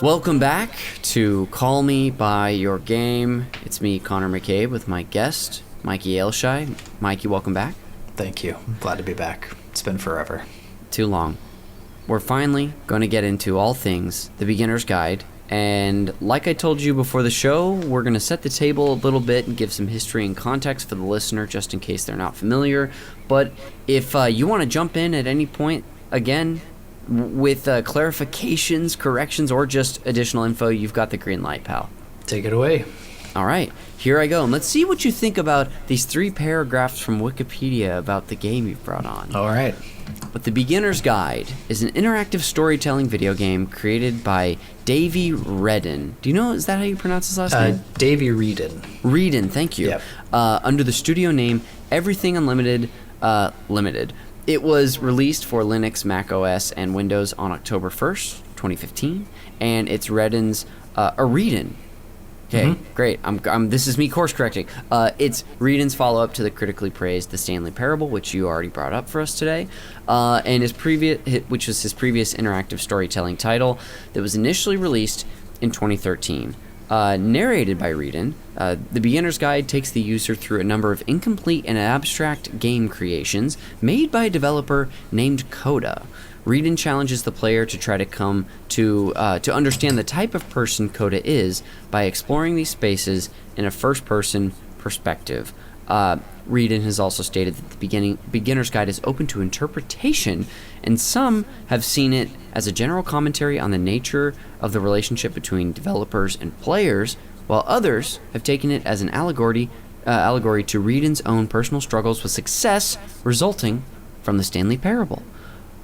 Welcome back to Call Me By Your Game. It's me, Connor McCabe, with my guest, Michael Ailshie. Mikey, welcome back. Thank you. I'm glad to be back. It's been forever. Too long. We're finally going to get into all things The Beginner's Guide. And like I told you before the show, we're going to set the table a little bit and give some history and context for the listener, just in case they're not familiar. But if you want to jump in at any point, again, with clarifications, corrections, or just additional info, you've got the green light, pal. Take it away. All right, here I go. And let's see what you think about these 3 paragraphs from Wikipedia about the game you've brought on. All right. But The Beginner's Guide is an interactive storytelling video game created by Davey Wreden. Do you know, is that how you pronounce his last name? Davey Wreden. Wreden, thank you. Yep. Under the studio name Everything Unlimited Limited. It was released for Linux, Mac OS, and Windows on October 1st, 2015, and it's Wreden's Wreden. Okay, great. This is me course correcting. It's Wreden's follow-up to the critically praised The Stanley Parable, which you already brought up for us today, and which was his previous interactive storytelling title that was initially released in 2013. Narrated by Wreden, The Beginner's Guide takes the user through a number of incomplete and abstract game creations made by a developer named Coda. Wreden challenges the player to try to come to understand the type of person Coda is by exploring these spaces in a first-person perspective. Wreden has also stated that the Beginner's Guide is open to interpretation, and some have seen it as a general commentary on the nature of the relationship between developers and players, while others have taken it as an allegory to Wreden's own personal struggles with success resulting from the Stanley Parable.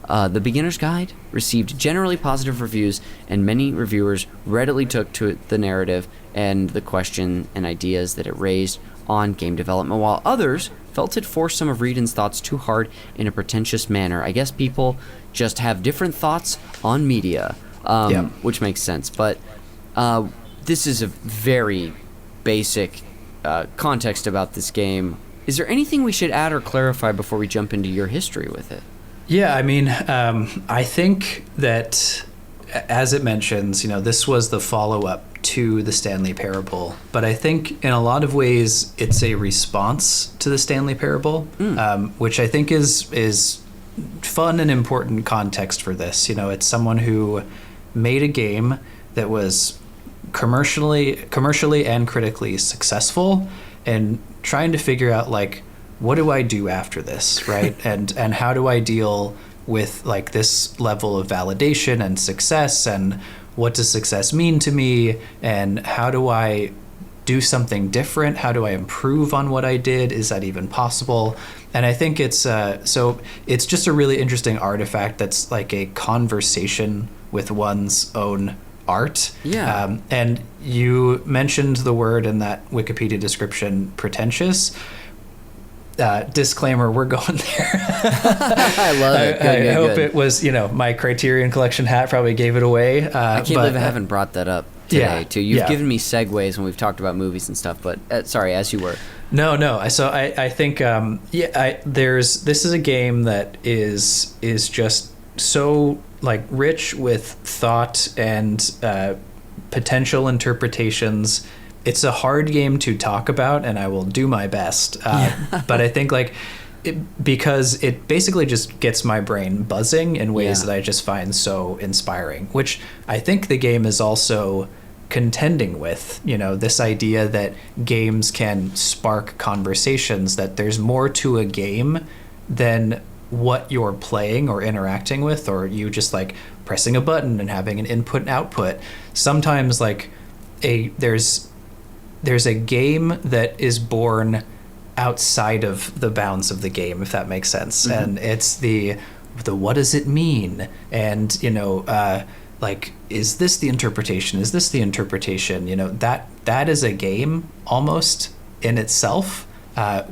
The Beginner's Guide received generally positive reviews, and many reviewers readily took to the narrative and the question and ideas that it raised on game development, while others felt it forced some of Wreden's thoughts too hard in a pretentious manner. I guess people just have different thoughts on media, which makes sense. But this is a very basic context about this game. Is there anything we should add or clarify before we jump into your history with it? Yeah, I mean, I think that, as it mentions, this was the follow-up to the Stanley Parable, but I think in a lot of ways it's a response to the Stanley Parable, which I think is fun and important context for this. It's someone who made a game that was commercially and critically successful, and trying to figure out, like, what do I do after this, right? and how do I deal with, like, this level of validation and success, and what does success mean to me, and how do I do something different? How do I improve on what I did? Is that even possible? And I think it's it's just a really interesting artifact that's like a conversation with one's own art. Yeah. And you mentioned the word in that Wikipedia description, pretentious. disclaimer, we're going there. I love it. I hope it was, my Criterion Collection hat probably gave it away. I can't believe I haven't brought that up today, too. You've given me segues when we've talked about movies and stuff, but sorry, as you were. No. So I think, this is a game that is just so like rich with thought and potential interpretations. It's a hard game to talk about, and I will do my best. But I think because it basically just gets my brain buzzing in ways that I just find so inspiring, which I think the game is also contending with, this idea that games can spark conversations, that there's more to a game than what you're playing or interacting with, or you just like pressing a button and having an input and output. Sometimes there's a game that is born outside of the bounds of the game, if that makes sense. Mm-hmm. And it's the what does it mean? And is this the interpretation? Is this the interpretation? That is a game almost in itself,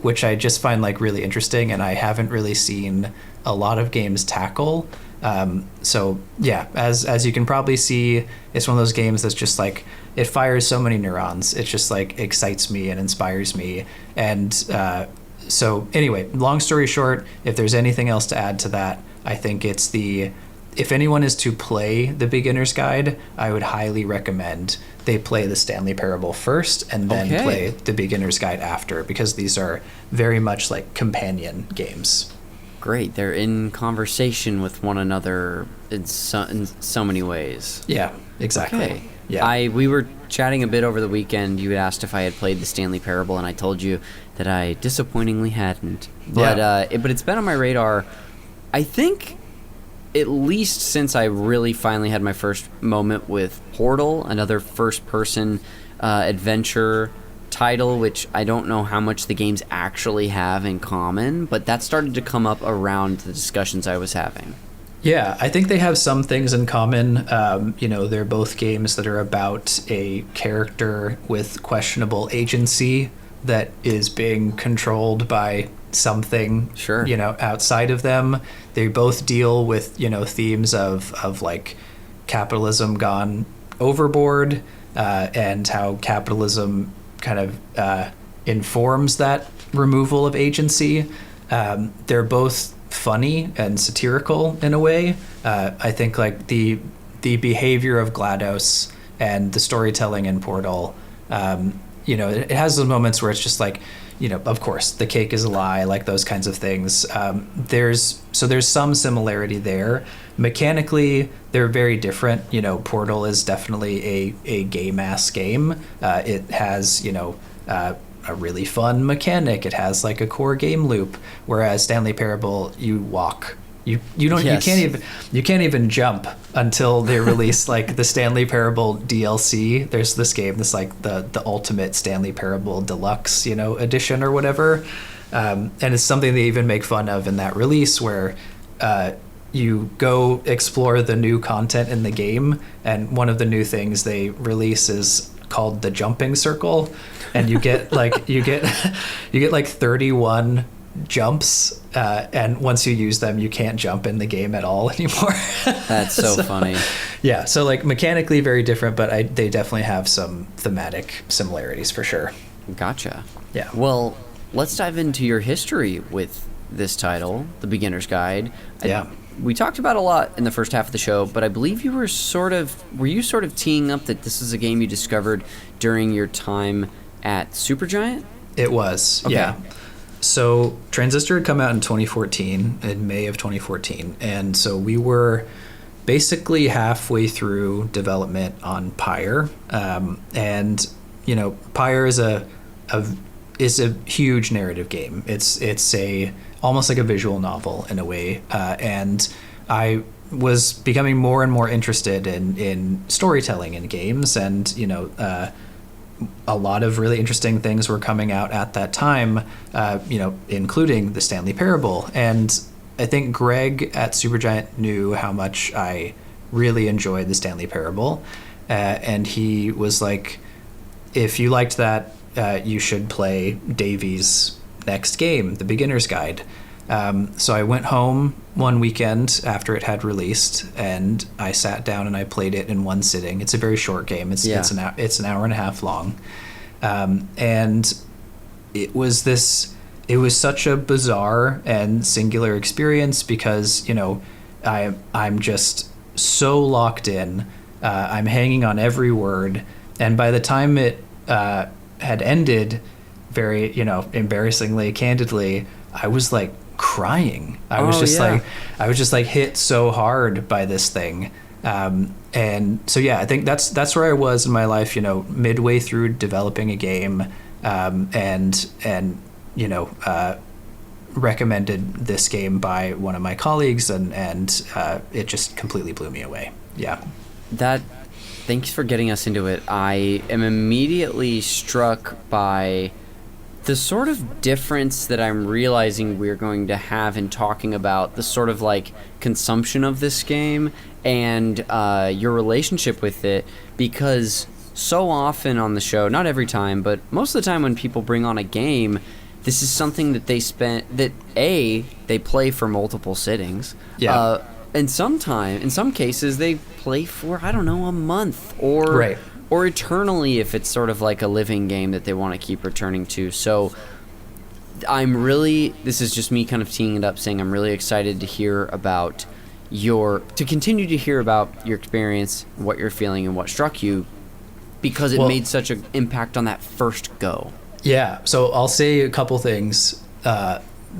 which I just find really interesting, and I haven't really seen a lot of games tackle. So yeah, as you can probably see, it's one of those games that's just it fires so many neurons. It just excites me and inspires me. And so anyway, long story short, if there's anything else to add to that, I think it's if anyone is to play the Beginner's Guide, I would highly recommend they play the Stanley Parable first and then play the Beginner's Guide after, because these are very much like companion games. Great. They're in conversation with one another in so many ways. Yeah, exactly. Okay. Yeah. We were chatting a bit over the weekend. You had asked if I had played the Stanley Parable, and I told you that I disappointingly hadn't. But but it's been on my radar, I think, at least since I really finally had my first moment with Portal, another first-person adventure title, which I don't know how much the games actually have in common, but that started to come up around the discussions I was having. Yeah, I think they have some things in common. They're both games that are about a character with questionable agency that is being controlled by something, outside of them. They both deal with, themes of capitalism gone overboard, and how capitalism kind of informs that removal of agency. They're both funny and satirical in a way. I think the behavior of GLaDOS and the storytelling in Portal, it has those moments where it's just of course, the cake is a lie, those kinds of things. There's some similarity there. Mechanically, they're very different. Portal is definitely a game-ass game. It has, a really fun mechanic. It has a core game loop, whereas Stanley Parable, you walk. You can't even jump until they release the Stanley Parable DLC. There's this game that's the ultimate Stanley Parable Deluxe, edition or whatever. And it's something they even make fun of in that release, where you go explore the new content in the game, and one of the new things they release is called the jumping circle, and you get 31 jumps, and once you use them, you can't jump in the game at all anymore. That's so funny. Yeah, so mechanically very different, but they definitely have some thematic similarities for sure. Gotcha. Yeah. Well, let's dive into your history with this title, The Beginner's Guide. Yeah. We talked about a lot in the first half of the show, but I believe you were sort of teeing up that this is a game you discovered during your time at Supergiant? It was, okay. Yeah. So Transistor had come out in 2014, in May of 2014, and so we were basically halfway through development on Pyre, and Pyre is a huge narrative game. It's almost like a visual novel in a way, and I was becoming more and more interested in storytelling in games, and a lot of really interesting things were coming out at that time, including the Stanley Parable. And I think Greg at Supergiant knew how much I really enjoyed the Stanley Parable, and he was like, if you liked that, you should play Davey's next game, the beginner's guide. So I went home one weekend after it had released, and I sat down and I played it in one sitting. It's a very short game. It's an hour and a half long, and it was such a bizarre and singular experience because I'm just so locked in. I'm hanging on every word, and by the time it had ended, very embarrassingly, candidly, I was like crying. I was just hit so hard by this thing. And so I think that's where I was in my life, midway through developing a game, and recommended this game by one of my colleagues, and it just completely blew me away. Thanks for getting us into it. I am immediately struck by the sort of difference that I'm realizing we're going to have in talking about the sort of like consumption of this game and your relationship with it, because so often on the show, not every time, but most of the time when people bring on a game, this is something that they play for multiple sittings. And in some cases, they play for, I don't know, a month or eternally if it's sort of like a living game that they want to keep returning to. So this is just me kind of teeing it up, saying I'm really excited to continue to hear about your experience, what you're feeling, and what struck you, because it made such an impact on that first go. Yeah, so I'll say a couple things.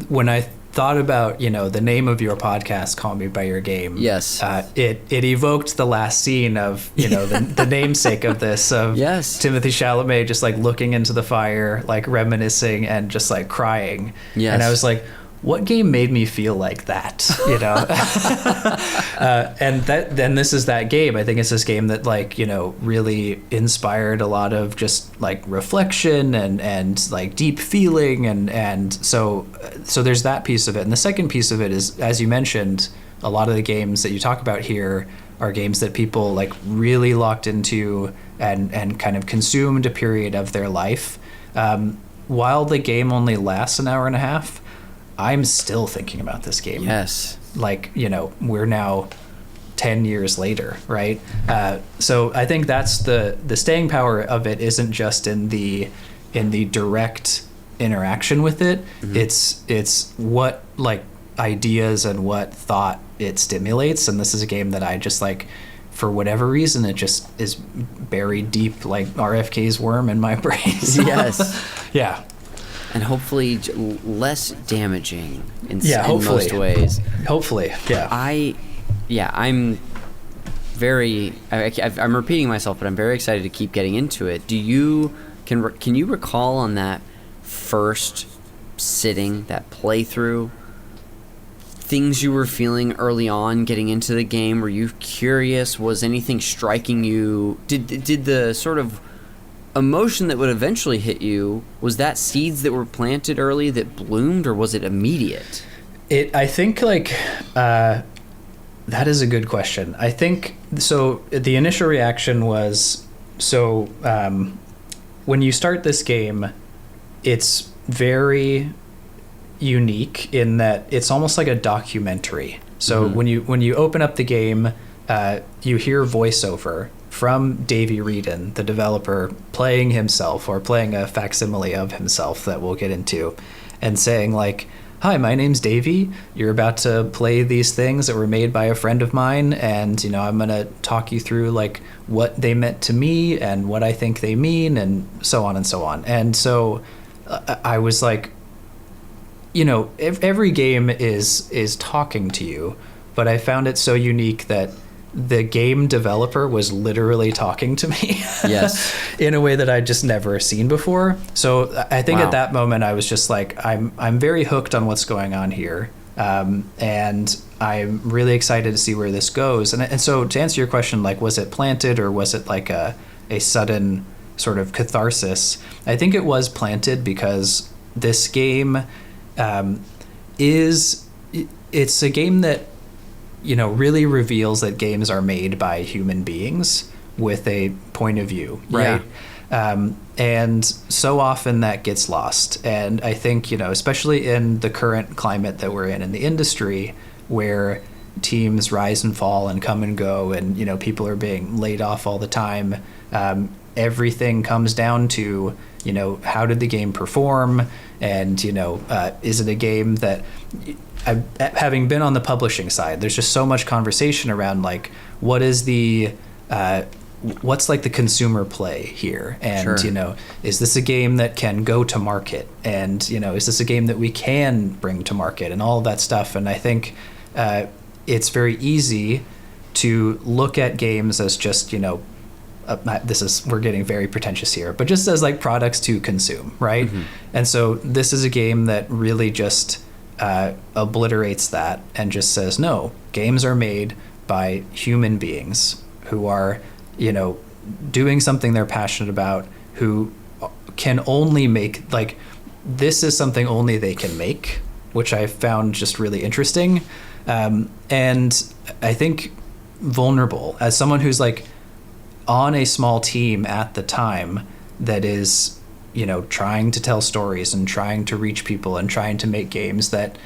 When I thought about, the name of your podcast, Call Me By Your Game. Yes. It evoked the last scene of, the namesake of this, of Timothée Chalamet just like looking into the fire, like reminiscing and just like crying. Yes. And I was like, what game made me feel like that? And then this is that game. I think it's this game that really inspired a lot of just like reflection and like deep feeling. And so there's that piece of it. And the second piece of it is, as you mentioned, a lot of the games that you talk about here are games that people like really locked into and kind of consumed a period of their life. While the game only lasts an hour and a half, I'm still thinking about this game. Yes. We're now 10 years later, right? So I think that's the staying power of it isn't just in the direct interaction with it. Mm-hmm. It's what like ideas and what thought it stimulates. And this is a game that I just like, for whatever reason, it just is buried deep like RFK's worm in my brain. So, yes. Yeah. And hopefully less damaging in hopefully. most ways. Hopefully, yeah. I'm repeating myself, but I'm very excited to keep getting into it. Can you recall on that first sitting, that playthrough, things you were feeling early on getting into the game? Were you curious? Was anything striking you? Did the sort of emotion that would eventually hit you, was that seeds that were planted early that bloomed, or was it immediate? I think that is a good question. I think so. The initial reaction was when you start this game, it's very unique in that it's almost like a documentary. So mm-hmm. when you open up the game, you hear voiceover from Davey Wreden, the developer, playing himself or playing a facsimile of himself that we'll get into, and saying like, "Hi, my name's Davey. You're about to play these things that were made by a friend of mine, and I'm gonna talk you through like what they meant to me and what I think they mean, and so on and so on." And so I was like, every game is talking to you, but I found it so unique that the game developer was literally talking to me. Yes. In a way that I'd just never seen before. So I think At that moment I was just like, I'm very hooked on what's going on here. And I'm really excited to see where this goes. And so to answer your question, like, was it planted or was it like a sudden sort of catharsis? I think it was planted because this game it's a game that really reveals that games are made by human beings with a point of view, right? And so often that gets lost. And I think, especially in the current climate that we're in the industry, where teams rise and fall and come and go, and, people are being laid off all the time, everything comes down to, how did the game perform? And, is it a game that, having been on the publishing side, there's just so much conversation around, like, what is what's like the consumer play here? And, Sure. Is this a game that can go to market? And, is this a game that we can bring to market, and all of that stuff? And I think it's very easy to look at games as just, we're getting very pretentious here, but just as like products to consume, right? Mm-hmm. And so this is a game that really just obliterates that and just says, no, games are made by human beings who are, doing something they're passionate about, who can only make, like, this is something only they can make, which I found just really interesting. And I think vulnerable, as someone who's like on a small team at the time that is, trying to tell stories and trying to reach people and trying to make games that,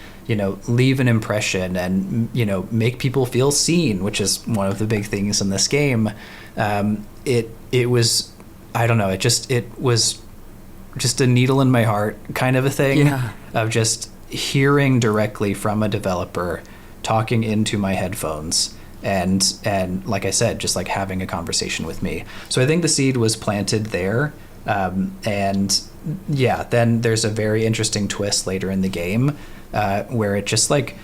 leave an impression and, make people feel seen, which is one of the big things in this game. It was, I don't know, it was just a needle in my heart kind of a thing, of just hearing directly from a developer talking into my headphones and like I said, just like having a conversation with me. So I think the seed was planted there. And yeah, then there's a very interesting twist later in the game, where it just like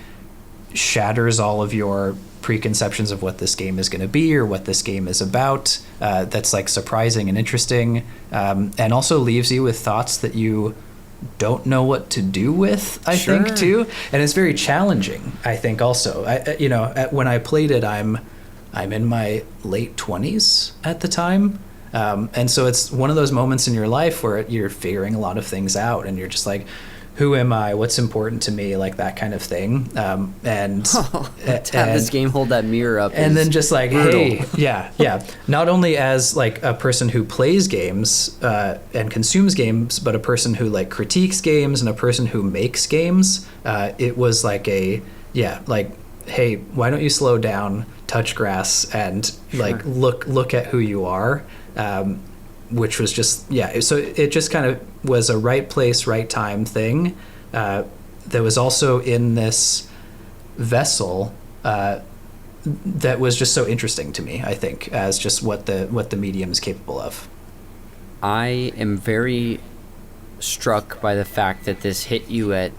shatters all of your preconceptions of what this game is going to be or what this game is about. That's like surprising and interesting, and also leaves you with thoughts that you don't know what to do with, I think, too. And it's very challenging, I think, also. When I played it, I'm in my late 20s at the time. And so it's one of those moments in your life where you're figuring a lot of things out, and you're just like, who am I? What's important to me? Like that kind of thing. To have this game hold that mirror up. And then just like, brutal. hey, yeah. Not only as like a person who plays games and consumes games, but a person who like critiques games and a person who makes games. It was like hey, why don't you slow down, touch grass, and like look at who you are. Which was just, so it just kind of was a right place, right time thing that was also in this vessel that was just so interesting to me, I think, as just what the medium is capable of. I am very struck by the fact that this hit you at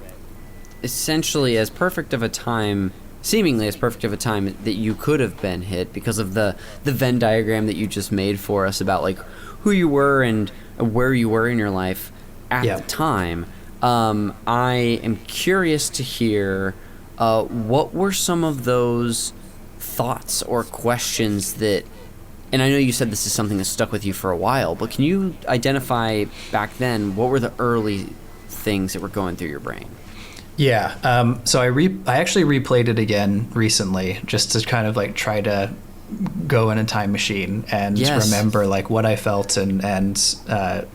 essentially as perfect of a time, seemingly as perfect of a time that you could have been hit, because of the Venn diagram that you just made for us about like who you were and where you were in your life at the time. I am curious to hear what were some of those thoughts or questions that, and I know you said this is something that stuck with you for a while, but can you identify back then what were the early things that were going through your brain? Yeah. So I actually replayed it again recently, just to kind of like try to go in a time machine and remember like what I felt and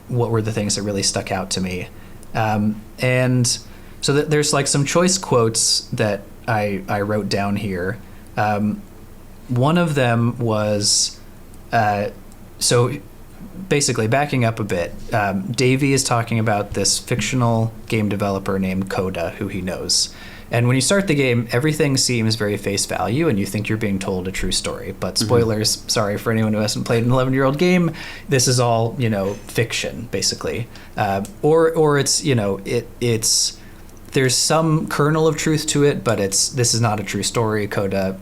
what were the things that really stuck out to me. And so there's like some choice quotes that I wrote down here. One of them was, so basically backing up a bit, Davey is talking about this fictional game developer named Coda, who he knows. And when you start the game, everything seems very face value, and you think you're being told a true story. But spoilers, sorry for anyone who hasn't played an 11-year-old game, this is all, fiction, basically. Or it's, it's there's some kernel of truth to it, but this is not a true story. Coda,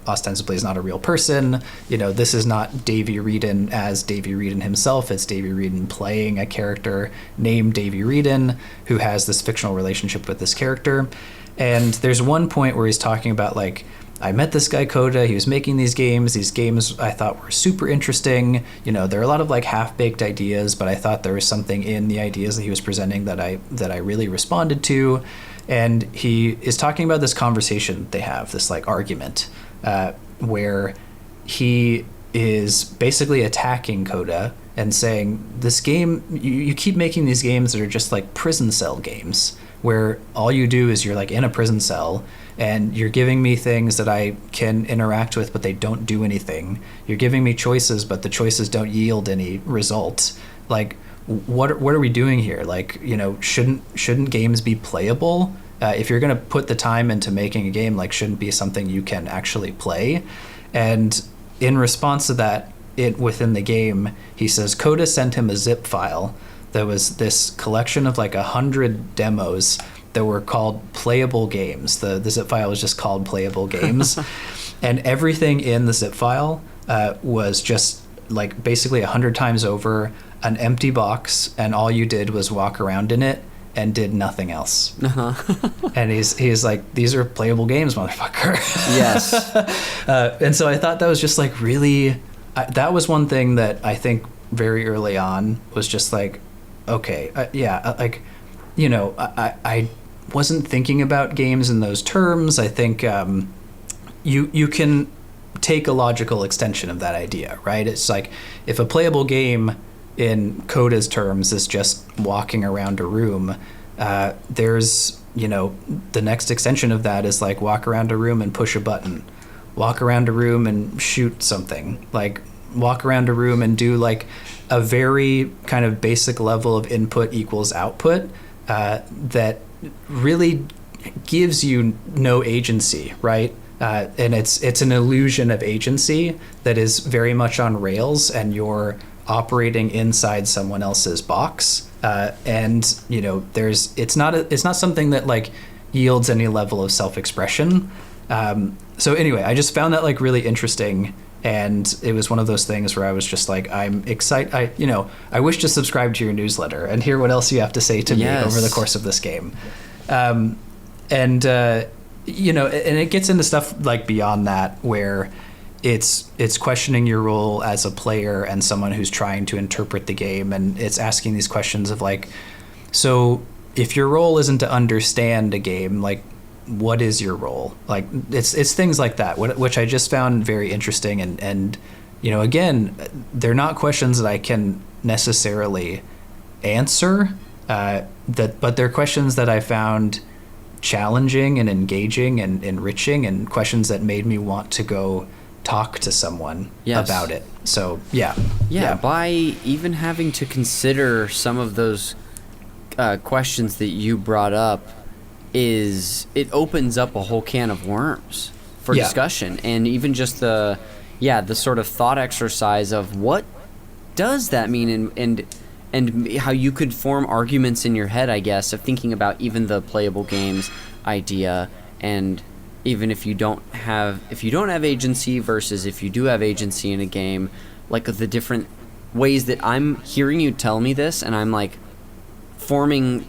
ostensibly is not a real person. This is not Davey Wreden as Davey Wreden himself. It's Davey Wreden playing a character named Davey Wreden who has this fictional relationship with this character. And there's one point where he's talking about like, I met this guy Coda, he was making these games. These games I thought were super interesting. There are a lot of like half-baked ideas, but I thought there was something in the ideas that he was presenting that I really responded to. And he is talking about this conversation they have, this like argument, where he is basically attacking Coda and saying, this game, you keep making these games that are just like prison cell games, where all you do is you're like in a prison cell and you're giving me things that I can interact with, but they don't do anything. You're giving me choices, but the choices don't yield any results. Like, what are we doing here? Like, you know, shouldn't games be playable? If you're going to put the time into making a game, like, shouldn't be something you can actually play? And in response to that, within the game, he says Coda sent him a zip file that was this collection of like 100 demos that were called playable games. The zip file was just called playable games. And everything in the zip file was just like basically 100 times over an empty box, and all you did was walk around in it and did nothing else. And he's like, these are playable games, motherfucker. Yes. And so I thought that was just like really, that was one thing that I think very early on was just like, okay, like, you know, I wasn't thinking about games in those terms. I think you can take a logical extension of that idea, right? It's like, if a playable game in Coda's terms is just walking around a room, there's, you know, the next extension of that is like walk around a room and push a button, walk around a room and shoot something, like walk around a room and do like a very kind of basic level of input equals output that really gives you no agency, right? And it's an illusion of agency that is very much on rails, and you're operating inside someone else's box. And you know, it's not something that like yields any level of self-expression. So anyway, I just found that like really interesting, and it was one of those things where I was just like, I'm excited. I wish to subscribe to your newsletter and hear what else you have to say to me over the course of this game. You know, and it gets into stuff like beyond that, where it's questioning your role as a player and someone who's trying to interpret the game, and it's asking these questions of like, so if your role isn't to understand a game, like, what is your role? Like, it's things like that, which I just found very interesting, and you know, again, they're not questions that I can necessarily answer, but they're questions that I found challenging and engaging and enriching, and questions that made me want to go talk to someone about it. So yeah, by even having to consider some of those questions that you brought up, it opens up a whole can of worms for discussion, and even just the sort of thought exercise of what does that mean, and how you could form arguments in your head, I guess, of thinking about even the playable games idea, and even if you don't have agency versus if you do have agency in a game, like the different ways that I'm hearing you tell me this, and I'm like forming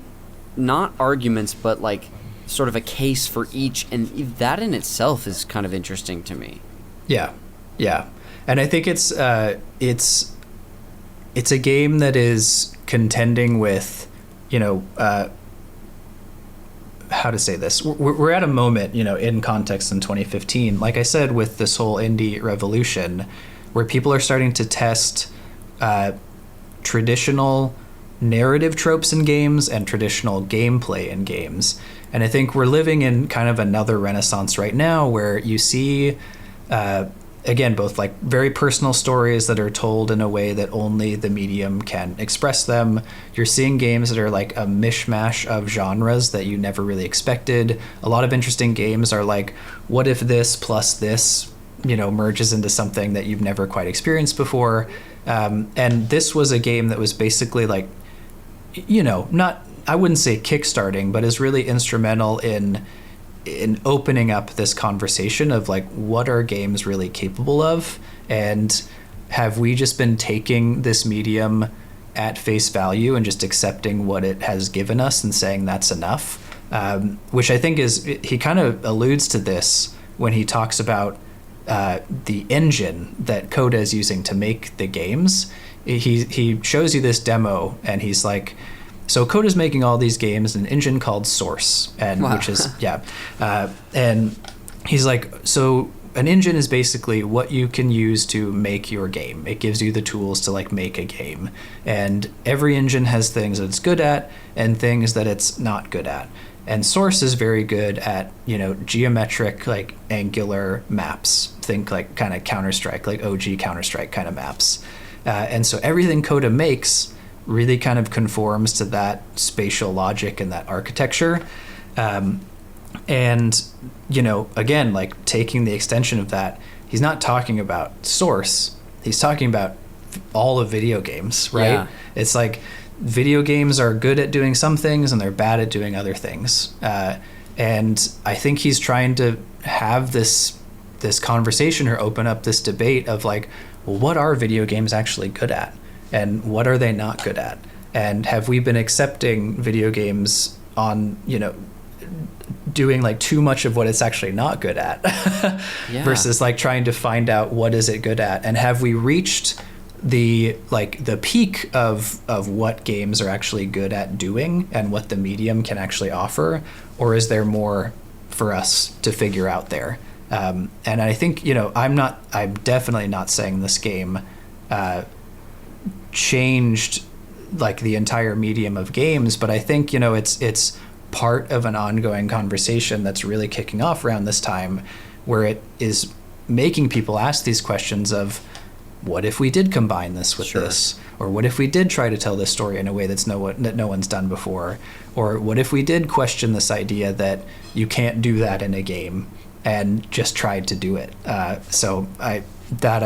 not arguments, but like sort of a case for each, and that in itself is kind of interesting to me. Yeah. And I think it's a game that is contending with, you know, how to say this. We're at a moment, you know, in context in 2015, like I said, with this whole indie revolution, where people are starting to test traditional narrative tropes in games and traditional gameplay in games. And I think we're living in kind of another renaissance right now, where you see again, both like very personal stories that are told in a way that only the medium can express them. You're seeing games that are like a mishmash of genres that you never really expected. A lot of interesting games are like, what if this plus this, you know, merges into something that you've never quite experienced before. And this was a game that was basically like, you know, not, I wouldn't say kickstarting, but is really instrumental in opening up this conversation of like, what are games really capable of, and have we just been taking this medium at face value and just accepting what it has given us and saying that's enough, which I think is, he kind of alludes to this when he talks about the engine that Coda is using to make the games. He shows you this demo, and he's like, so Coda's making all these games in an engine called Source, and which is and he's like, so an engine is basically what you can use to make your game. It gives you the tools to like make a game. And every engine has things that it's good at and things that it's not good at. And Source is very good at, geometric, like angular maps. Think like kind of Counter-Strike, like OG Counter-Strike kind of maps. And so everything Coda makes really kind of conforms to that spatial logic and that architecture. And, again, like taking the extension of that, he's not talking about Source. He's talking about all of video games, right? Yeah. It's like video games are good at doing some things and they're bad at doing other things. And I think he's trying to have this conversation or open up this debate of like, well, what are video games actually good at? And what are they not good at? And have we been accepting video games on, doing like too much of what it's actually not good at versus like trying to find out what is it good at? And have we reached the peak of what games are actually good at doing and what the medium can actually offer? Or is there more for us to figure out there? And I think, I'm definitely not saying this game changed like the entire medium of games, but I think, it's part of an ongoing conversation that's really kicking off around this time, where it is making people ask these questions of, what if we did combine this with this? Or what if we did try to tell this story in a way that no one's done before? Or what if we did question this idea that you can't do that in a game and just tried to do it? So I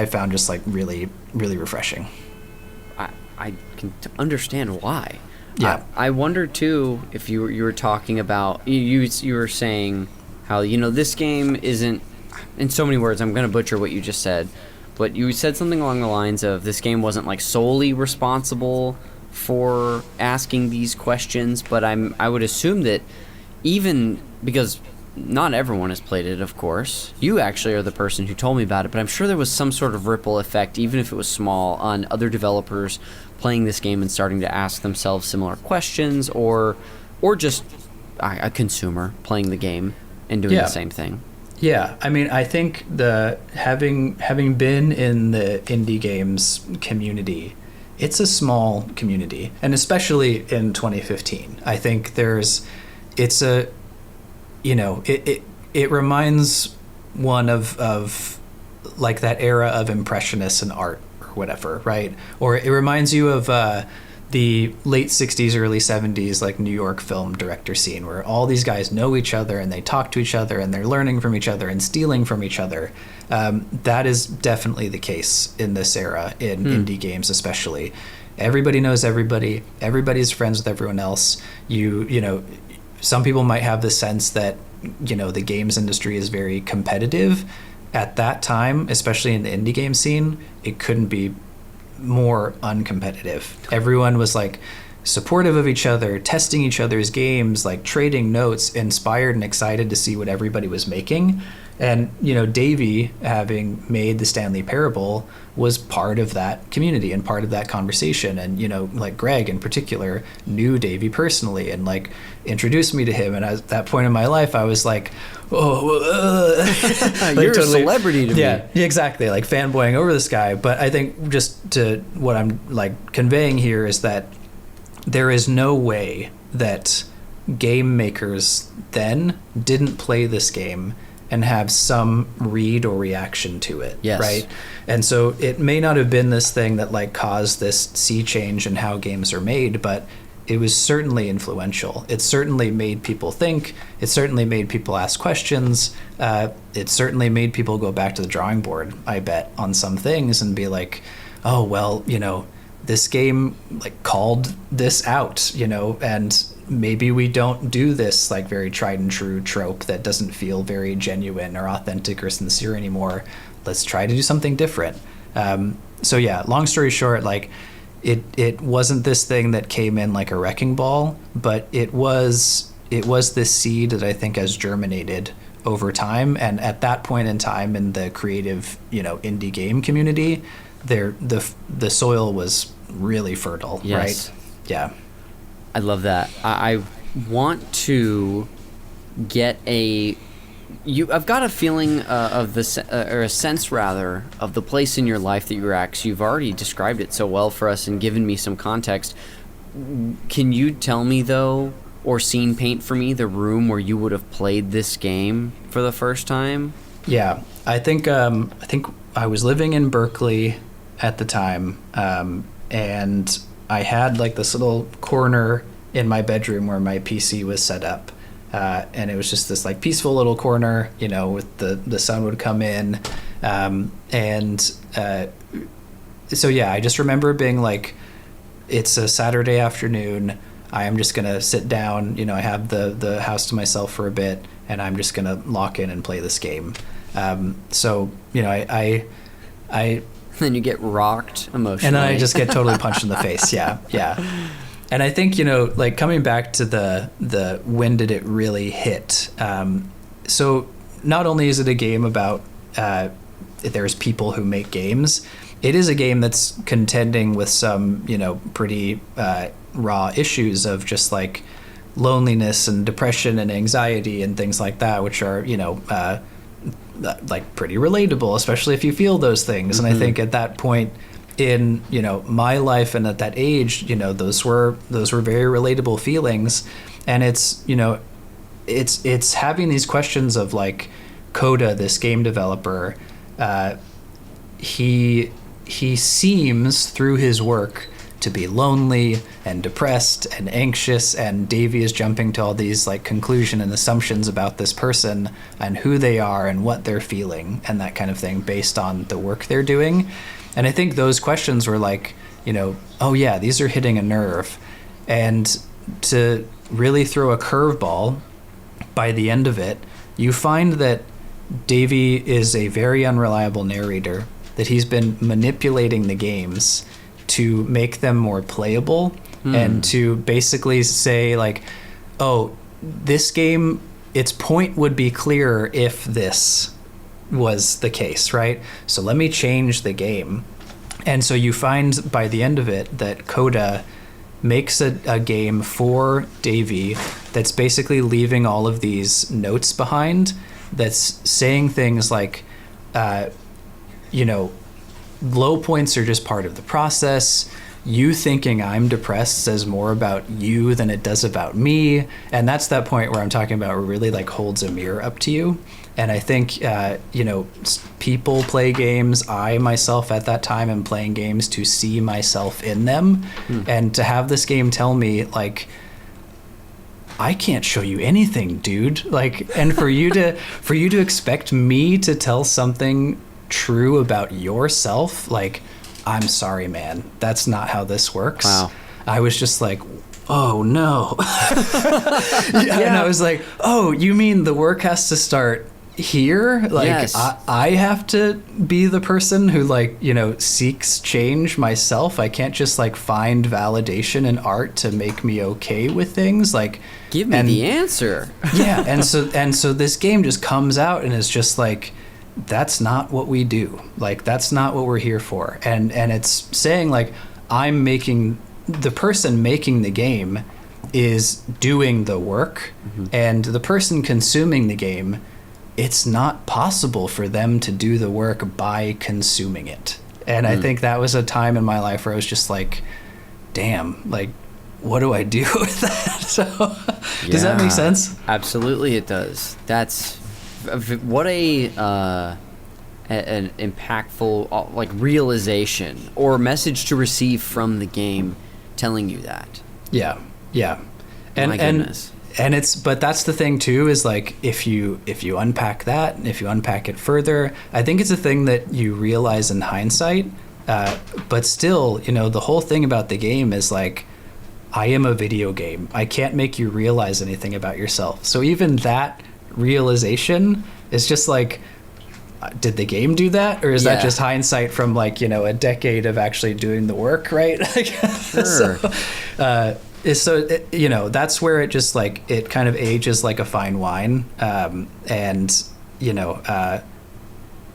found just like really, really refreshing. I can understand why. Yeah. I wonder too if you were talking about you were saying how this game isn't, in so many words, I'm going to butcher what you just said, but you said something along the lines of this game wasn't like solely responsible for asking these questions, but I would assume that even because not everyone has played it, of course. You actually are the person who told me about it, but I'm sure there was some sort of ripple effect, even if it was small, on other developers playing this game and starting to ask themselves similar questions, or just a consumer playing the game and doing the same thing. Yeah, I mean, I think having been in the indie games community, it's a small community, and especially in 2015, I think it reminds one of like that era of impressionists and art or whatever, right? Or it reminds you of the late 60s, early 70s, like New York film director scene, where all these guys know each other and they talk to each other and they're learning from each other and stealing from each other. That is definitely the case in this era, in indie games especially. Everybody knows everybody. Everybody's friends with everyone else. Some people might have the sense that, the games industry is very competitive. At that time, especially in the indie game scene, it couldn't be more uncompetitive. Everyone was like supportive of each other, testing each other's games, like trading notes, inspired and excited to see what everybody was making. And, Davey, having made the Stanley Parable, was part of that community and part of that conversation. And, like Greg in particular knew Davey personally and like introduced me to him. And at that point in my life, I was like, like, you're totally a celebrity to me. Yeah, exactly. Like fanboying over this guy. But I think just to what I'm like conveying here is that there is no way that game makers then didn't play this game and have some read or reaction to it, right? And so it may not have been this thing that like caused this sea change in how games are made, but it was certainly influential. It certainly made people think. It certainly made people ask questions. It certainly made people go back to the drawing board, I bet, on some things and be like, oh, well, this game like called this out, and maybe we don't do this like very tried and true trope that doesn't feel very genuine or authentic or sincere anymore. Let's try to do something different. So yeah, long story short, like it wasn't this thing that came in like a wrecking ball, but it was this seed that I think has germinated over time. And at that point in time in the creative, indie game community, the soil was really fertile, right? Yeah. I love that. I want to get a I've got a feeling of or a sense rather, of the place in your life that you were at. 'Cause you've already described it so well for us and given me some context. Can you tell me though, or scene paint for me, the room where you would have played this game for the first time? Yeah, I think I was living in Berkeley at the time, and I had like this little corner in my bedroom where my PC was set up. And it was just this like peaceful little corner, you know, with the sun would come in. So yeah, I just remember being like, it's a Saturday afternoon. I am just going to sit down, you know, I have the house to myself for a bit, and I'm just going to lock in and play this game. So, you know, I Then you get rocked emotionally. and then I just get totally punched in the face. Yeah. And I think, you know, like coming back to the when did it really hit? So not only is it a game about there's people who make games, it is a game that's contending with some, you know, pretty raw issues of just like loneliness and depression and anxiety and things like that, which are, you know, like pretty relatable, especially if you feel those things. Mm-hmm. And I think at that point in, you know, my life and at that age, you know, those were very relatable feelings. And it's, you know, it's having these questions of like Coda, this game developer, he seems through his work to be lonely and depressed and anxious, and Davey is jumping to all these like conclusion and assumptions about this person and who they are and what they're feeling and that kind of thing based on the work they're doing. And I think those questions were like, you know, oh yeah, these are hitting a nerve. And to really throw a curveball, by the end of it, you find that Davey is a very unreliable narrator, that he's been manipulating the games to make them more playable and to basically say like, oh, this game, its point would be clearer if this was the case, right? So let me change the game. And so you find by the end of it that Coda makes a game for Davey that's basically leaving all of these notes behind, that's saying things like, you know, low points are just part of the process. You thinking I'm depressed says more about you than it does about me. And that's that point where I'm talking about where it really like holds a mirror up to you. And I think, you know, people play games. I myself at that time am playing games to see myself in them. And to have this game tell me like, I can't show you anything, dude. Like, and for you to expect me to tell something true about yourself, like, I'm sorry, man, that's not how this works. Wow. I was just like, oh no. Yeah. And I was like, oh, you mean the work has to start here? Like, yes. I have to be the person who, like, you know, seeks change myself. I can't just like find validation in art to make me okay with things. Like, give me the answer. Yeah. And so this game just comes out and is just like, that's not what we do. Like, that's not what we're here for. And it's saying like, the person making the game is doing the work, and the person consuming the game, it's not possible for them to do the work by consuming it. And I think that was a time in my life where I was just like, damn, like, what do I do with that? So does that make sense? Absolutely it does. That's what an impactful like realization or message to receive from the game telling you that. Yeah. My goodness. And but that's the thing too, is like, if you unpack that, if you unpack it further, I think it's a thing that you realize in hindsight, but still, you know, the whole thing about the game is like, I am a video game. I can't make you realize anything about yourself. So even that realization is just like, did the game do that, or is that just hindsight from like, you know, a decade of actually doing the work, right? Sure. So you know, that's where it just like, it kind of ages like a fine wine, and you know,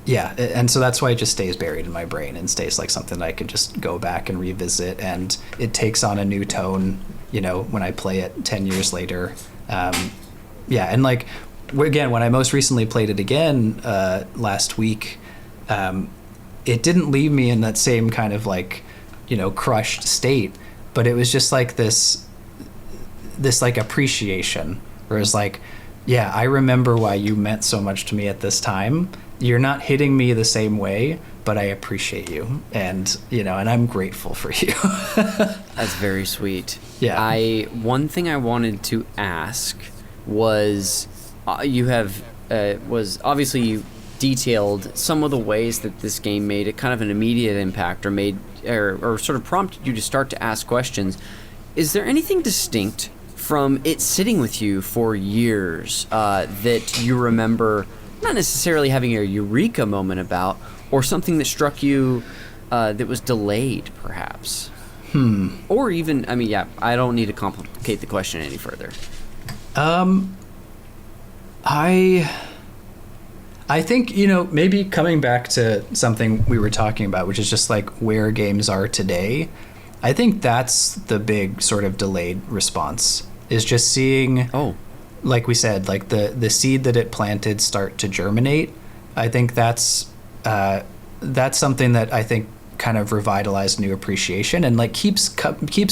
and so that's why it just stays buried in my brain and stays like something I could just go back and revisit, and it takes on a new tone, you know, when I play it 10 years later. And like, again, when I most recently played it again last week, it didn't leave me in that same kind of like, crushed state, but it was just like this like appreciation, where it's like, yeah, I remember why you meant so much to me at this time. You're not hitting me the same way, but I appreciate you, and and I'm grateful for you. That's very sweet. Yeah. One thing I wanted to ask was, was obviously you detailed some of the ways that this game made it kind of an immediate impact, or sort of prompted you to start to ask questions. Is there anything distinct from it sitting with you for years that you remember, not necessarily having a eureka moment about, or something that struck you that was delayed, perhaps? Or even, I don't need to complicate the question any further. I think, maybe coming back to something we were talking about, which is just like where games are today, I think that's the big sort of delayed response, is just seeing, like we said, like the seed that it planted start to germinate. I think that's something that I think kind of revitalized new appreciation, and like keeps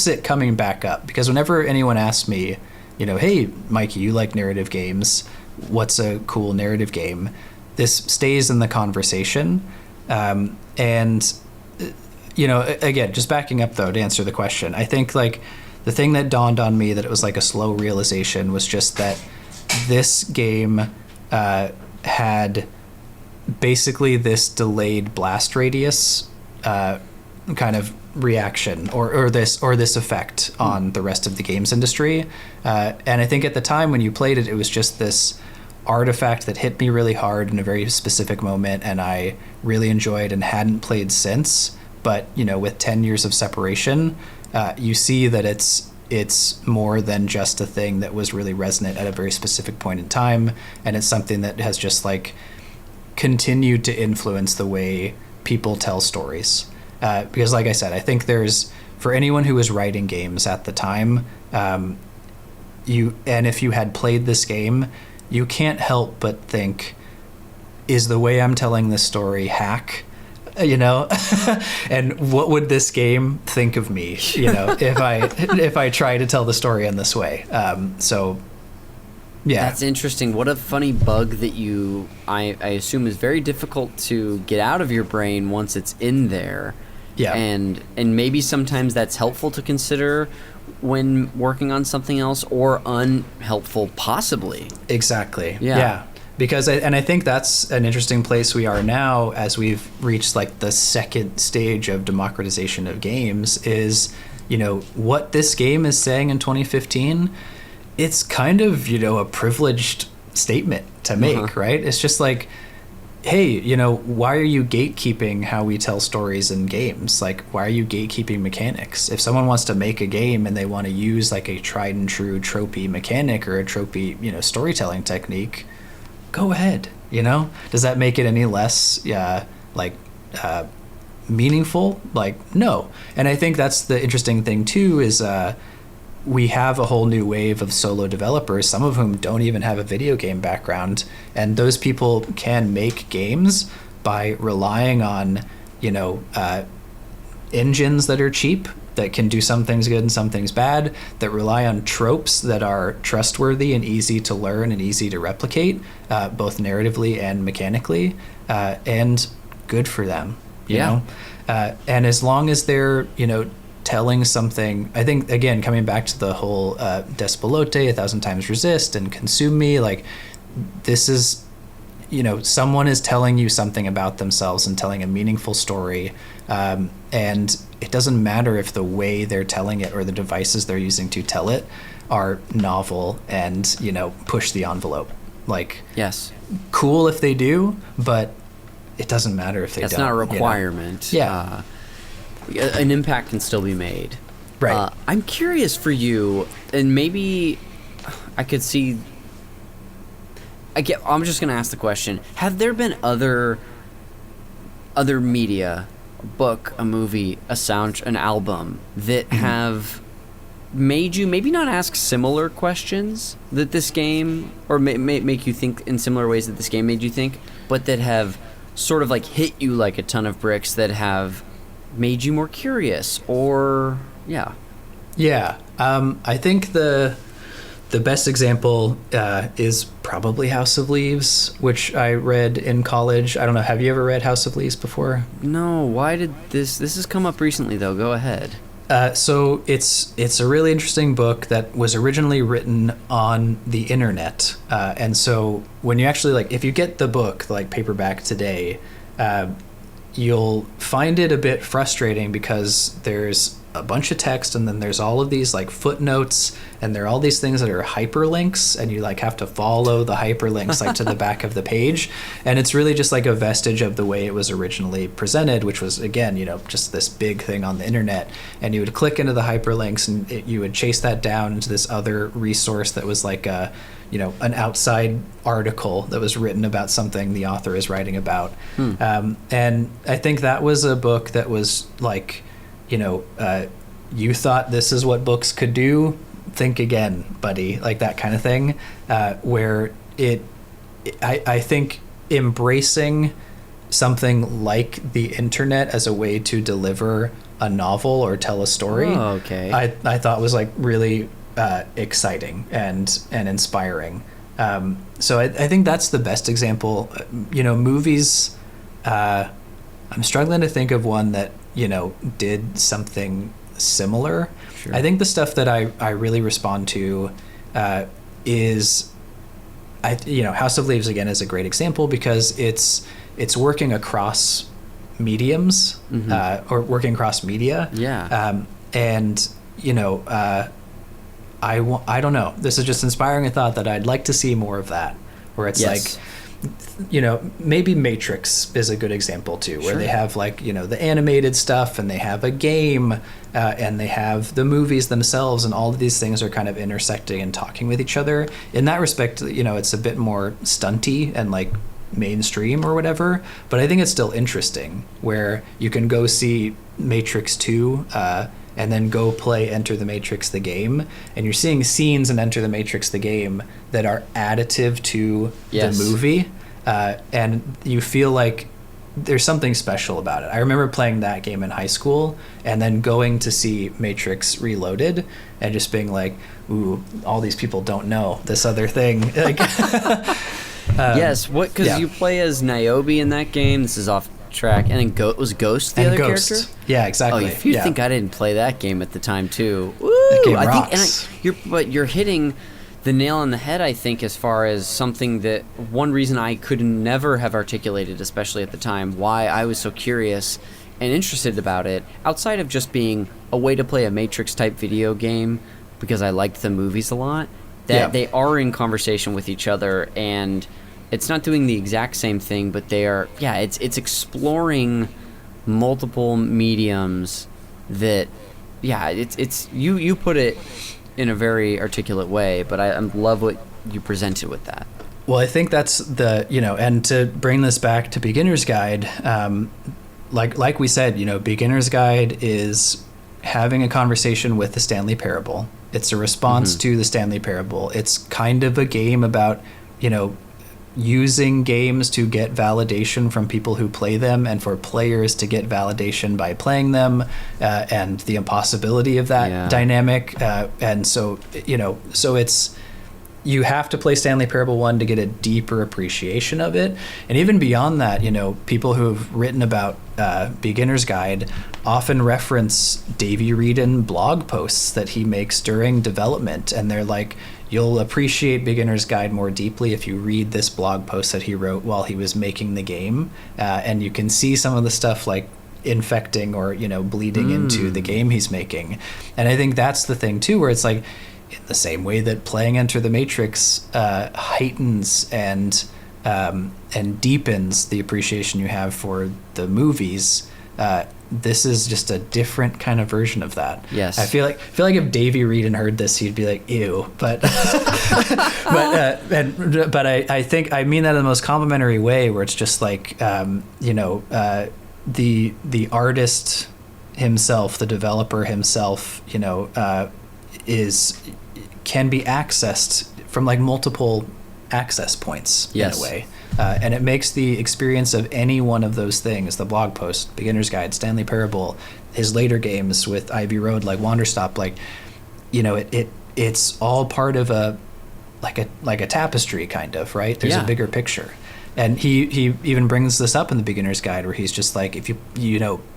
it coming back up. Because whenever anyone asks me, hey, Mikey, you like narrative games, what's a cool narrative game? This stays in the conversation. And, again, just backing up though, to answer the question, I think like the thing that dawned on me that it was like a slow realization was just that this game had basically this delayed blast radius kind of reaction or this effect on the rest of the games industry. And I think at the time when you played it, it was just this artifact that hit me really hard in a very specific moment, and I really enjoyed and hadn't played since. But, with 10 years of separation, you see that it's more than just a thing that was really resonant at a very specific point in time, and it's something that has just like continued to influence the way people tell stories. Because like I said, I think for anyone who was writing games at the time, if you had played this game, you can't help but think, is the way I'm telling this story hack? And what would this game think of me, if I try to tell the story in this way? So yeah. That's interesting. What a funny bug that I assume is very difficult to get out of your brain once it's in there. Yeah. And maybe sometimes that's helpful to consider when working on something else, or unhelpful possibly. Exactly. Yeah. Because I think that's an interesting place we are now, as we've reached like the second stage of democratization of games, is, what this game is saying in 2015, it's kind of, a privileged statement to make, right? It's just like, hey, why are you gatekeeping how we tell stories in games? Like, why are you gatekeeping mechanics? If someone wants to make a game and they want to use like a tried and true tropey mechanic or a tropey, storytelling technique, go ahead. Does that make it any less meaningful? Like, no. And I think that's the interesting thing too, is we have a whole new wave of solo developers, some of whom don't even have a video game background, and those people can make games by relying on engines that are cheap, that can do some things good and some things bad, that rely on tropes that are trustworthy and easy to learn and easy to replicate, both narratively and mechanically, and good for them, you know? And as long as they're, telling something, I think, again, coming back to the whole Despelote, 1,000 Times Resist, and Consume Me, like, this is, someone is telling you something about themselves and telling a meaningful story, and it doesn't matter if the way they're telling it or the devices they're using to tell it are novel and, push the envelope. Like, yes, cool if they do, but it doesn't matter if they don't. That's not a requirement. Yeah. An impact can still be made. Right. I'm curious for you, and maybe I could see... I'm just going to ask the question. Have there been other media, a book, a movie, a sound, an album, that have made you maybe not ask similar questions that this game, or make you think in similar ways that this game made you think, but that have sort of like hit you like a ton of bricks that have made you more curious, or I think the best example is probably House of Leaves, which I read in college. I don't know, have you ever read House of Leaves before? No. Why did this has come up recently though? Go ahead. So it's a really interesting book that was originally written on the internet, and so when you actually, like, if you get the book like paperback today, you'll find it a bit frustrating because there's a bunch of text and then there's all of these like footnotes, and there are all these things that are hyperlinks, and you like have to follow the hyperlinks like to the back of the page, and it's really just like a vestige of the way it was originally presented, which was, again, just this big thing on the internet, and you would click into the hyperlinks and you would chase that down into this other resource that was like a an outside article that was written about something the author is writing about. And I think that was a book that was like, you thought this is what books could do, think again, buddy, like that kind of thing, where I think embracing something like the internet as a way to deliver a novel or tell a story, I thought was like really exciting and inspiring. So I think that's the best example. Movies, I'm struggling to think of one that did something similar. Sure. I think the stuff that I really respond to is House of Leaves, again, is a great example because it's working across mediums, or working across media. And I don't know, this is just inspiring a thought that I'd like to see more of that, where it's like, maybe Matrix is a good example too, where they have like, the animated stuff, and they have a game, and they have the movies themselves, and all of these things are kind of intersecting and talking with each other. In that respect, it's a bit more stunty and like mainstream or whatever, but I think it's still interesting, where you can go see Matrix 2, and then go play Enter the Matrix the game, and you're seeing scenes in Enter the Matrix the game that are additive to the movie, and you feel like there's something special about it. I remember playing that game in high school and then going to see Matrix Reloaded and just being like, ooh, all these people don't know this other thing. Like, because you play as Niobe in that game. This is off track, and then was Ghost the other character? Yeah, exactly. Oh, if you think I didn't play that game at the time too, woo! That game rocks. You're hitting the nail on the head, I think, as far as something that one reason I could never have articulated, especially at the time, why I was so curious and interested about it, outside of just being a way to play a Matrix type video game because I liked the movies a lot, that they are in conversation with each other, and it's not doing the exact same thing, but they are, it's exploring multiple mediums that, it's you put it in a very articulate way, but I love what you presented with that. Well, I think that's the, and to bring this back to Beginner's Guide, like we said, Beginner's Guide is having a conversation with the Stanley Parable. It's a response to the Stanley Parable. It's kind of a game about, using games to get validation from people who play them, and for players to get validation by playing them, and the impossibility of that dynamic. And so, so it's, you have to play Stanley Parable 1 to get a deeper appreciation of it. And even beyond that, people who have written about Beginner's Guide often reference Davey Wreden blog posts that he makes during development, and they're like, you'll appreciate Beginner's Guide more deeply if you read this blog post that he wrote while he was making the game, and you can see some of the stuff like infecting or bleeding into the game he's making. And I think that's the thing too, where it's like, in the same way that playing Enter the Matrix heightens and deepens the appreciation you have for the movies, this is just a different kind of version of that. Yes. I feel like if Davey Wreden heard this, he'd be like, ew. But but I think I mean that in the most complimentary way, where it's just like, the artist himself, the developer himself, can be accessed from like multiple access points yes. in a way. And it makes the experience of any one of those things, the blog post, Beginner's Guide, Stanley Parable, his later games with Ivy Road, like Wanderstop, like, it's all part of a tapestry kind of, right? There's a bigger picture. And he even brings this up in the Beginner's Guide, where he's just like, if you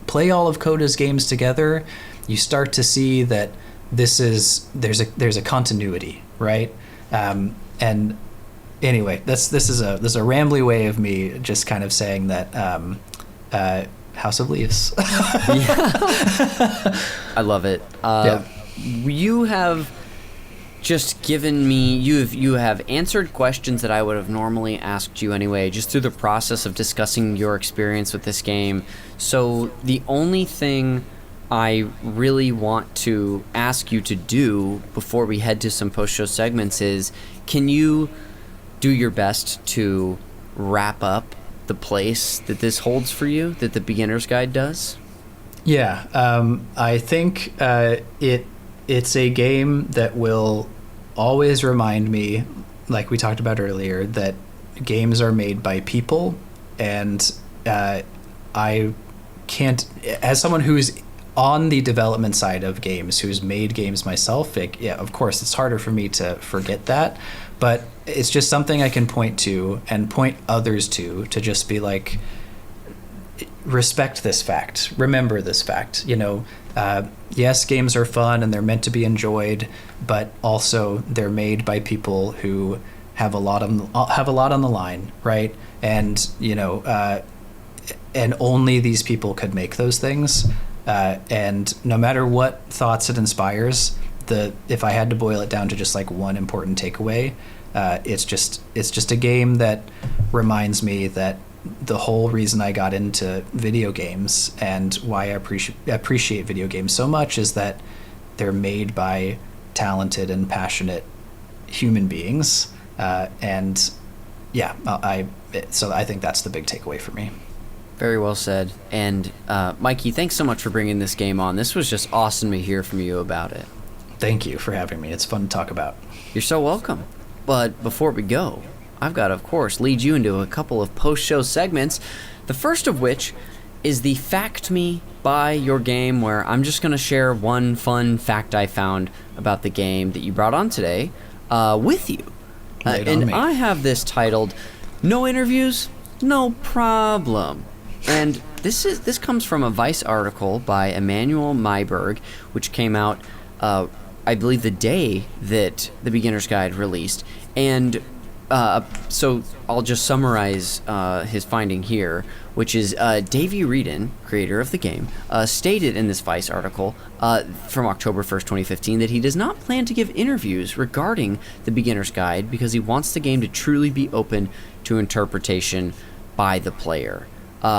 play all of Coda's games together, you start to see that there's a continuity, right? And anyway, this is a rambly way of me just kind of saying that House of Leaves. I love it. You have just given me, you have answered questions that I would have normally asked you anyway, just through the process of discussing your experience with this game. So the only thing I really want to ask you to do before we head to some post-show segments is, can you do your best to wrap up the place that this holds for you, that the Beginner's Guide does? Yeah, I think it's a game that will always remind me, like we talked about earlier, that games are made by people, and I can't, as someone who's on the development side of games, who's made games myself, of course, it's harder for me to forget that, but it's just something I can point to and point others to just be like, respect this fact, remember this fact. Yes, games are fun and they're meant to be enjoyed, but also they're made by people who have a lot on the line, right? And and only these people could make those things. And no matter what thoughts it inspires, if I had to boil it down to just like one important takeaway, it's just a game that reminds me that the whole reason I got into video games and why I appreciate video games so much is that they're made by talented and passionate human beings. So I think that's the big takeaway for me. Very well said. And Mikey, thanks so much for bringing this game on. This was just awesome to hear from you about it. Thank you for having me. It's fun to talk about. You're so welcome. But before we go, I've got to, of course, lead you into a couple of post-show segments, the first of which is the Fact Me by Your Game, where I'm just going to share one fun fact I found about the game that you brought on today with you. And I have this titled, No Interviews, No Problem. And this comes from a Vice article by Emmanuel Myberg, which came out, I believe, the day that the Beginner's Guide released. And so I'll just summarize his finding here, which is Davey Wreden, creator of the game, stated in this Vice article from October 1st, 2015, that he does not plan to give interviews regarding the Beginner's Guide because he wants the game to truly be open to interpretation by the player,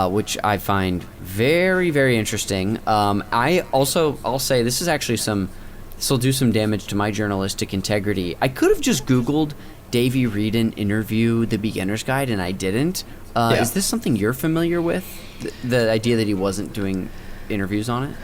which I find very, very interesting. I'll say this is actually this will do some damage to my journalistic integrity. I could have just Googled Davey Wreden interview the Beginner's Guide, and I didn't. Is this something you're familiar with? The idea that he wasn't doing interviews on it?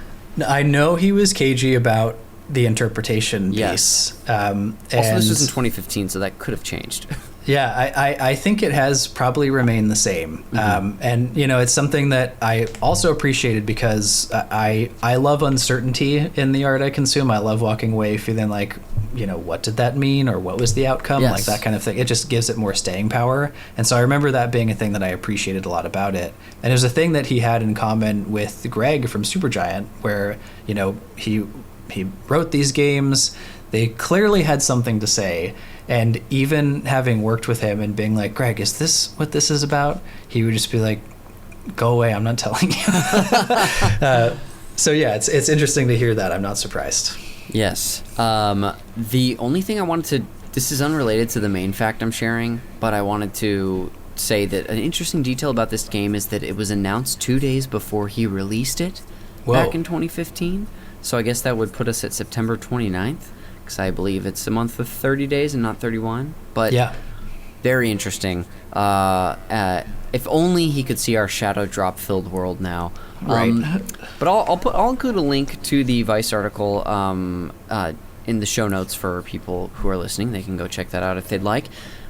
I know he was cagey about the interpretation piece. Yes. Also, this was in 2015, so that could have changed. Yeah, I think it has probably remained the same. Mm-hmm. And, it's something that I also appreciated because I love uncertainty in the art I consume. I love walking away feeling like, what did that mean, or what was the outcome? Yes. Like that kind of thing. It just gives it more staying power. And so I remember that being a thing that I appreciated a lot about it. And it was a thing that he had in common with Greg from Supergiant, where, he wrote these games. They clearly had something to say. And even having worked with him and being like, Greg, is this what this is about? He would just be like, go away, I'm not telling you. So yeah, it's interesting to hear that. I'm not surprised. Yes. The only thing I wanted to, this is unrelated to the main fact I'm sharing, but I wanted to say that an interesting detail about this game is that it was announced 2 days before he released it back in 2015. So I guess that would put us at September 29th. Because I believe it's a month with 30 days and not 31. But yeah, very interesting. If only he could see our shadow drop filled world now. Right. But I'll include a link to the Vice article in the show notes for people who are listening. They can go check that out if they'd like.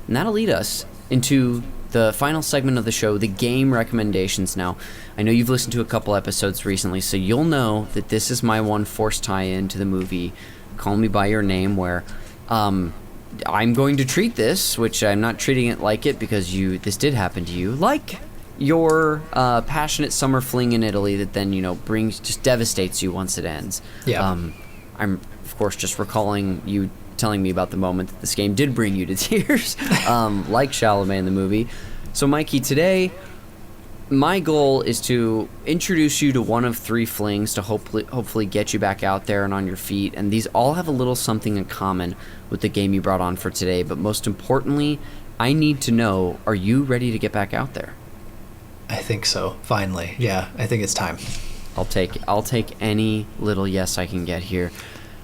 And that'll lead us into the final segment of the show, the game recommendations. Now, I know you've listened to a couple episodes recently, so you'll know that this is my one forced tie-in to the movie Call Me By Your Name, where I'm going to treat this, which I'm not treating it like it because this did happen to you, like your passionate summer fling in Italy that then, just devastates you once it ends. Yeah. I'm, of course, just recalling you telling me about the moment that this game did bring you to tears, like Chalamet in the movie. So, Mikey, today, my goal is to introduce you to one of three flings to hopefully get you back out there and on your feet. And these all have a little something in common with the game you brought on for today. But most importantly, I need to know, are you ready to get back out there? I think so. Finally. Yeah, I think it's time. I'll take any little yes I can get here.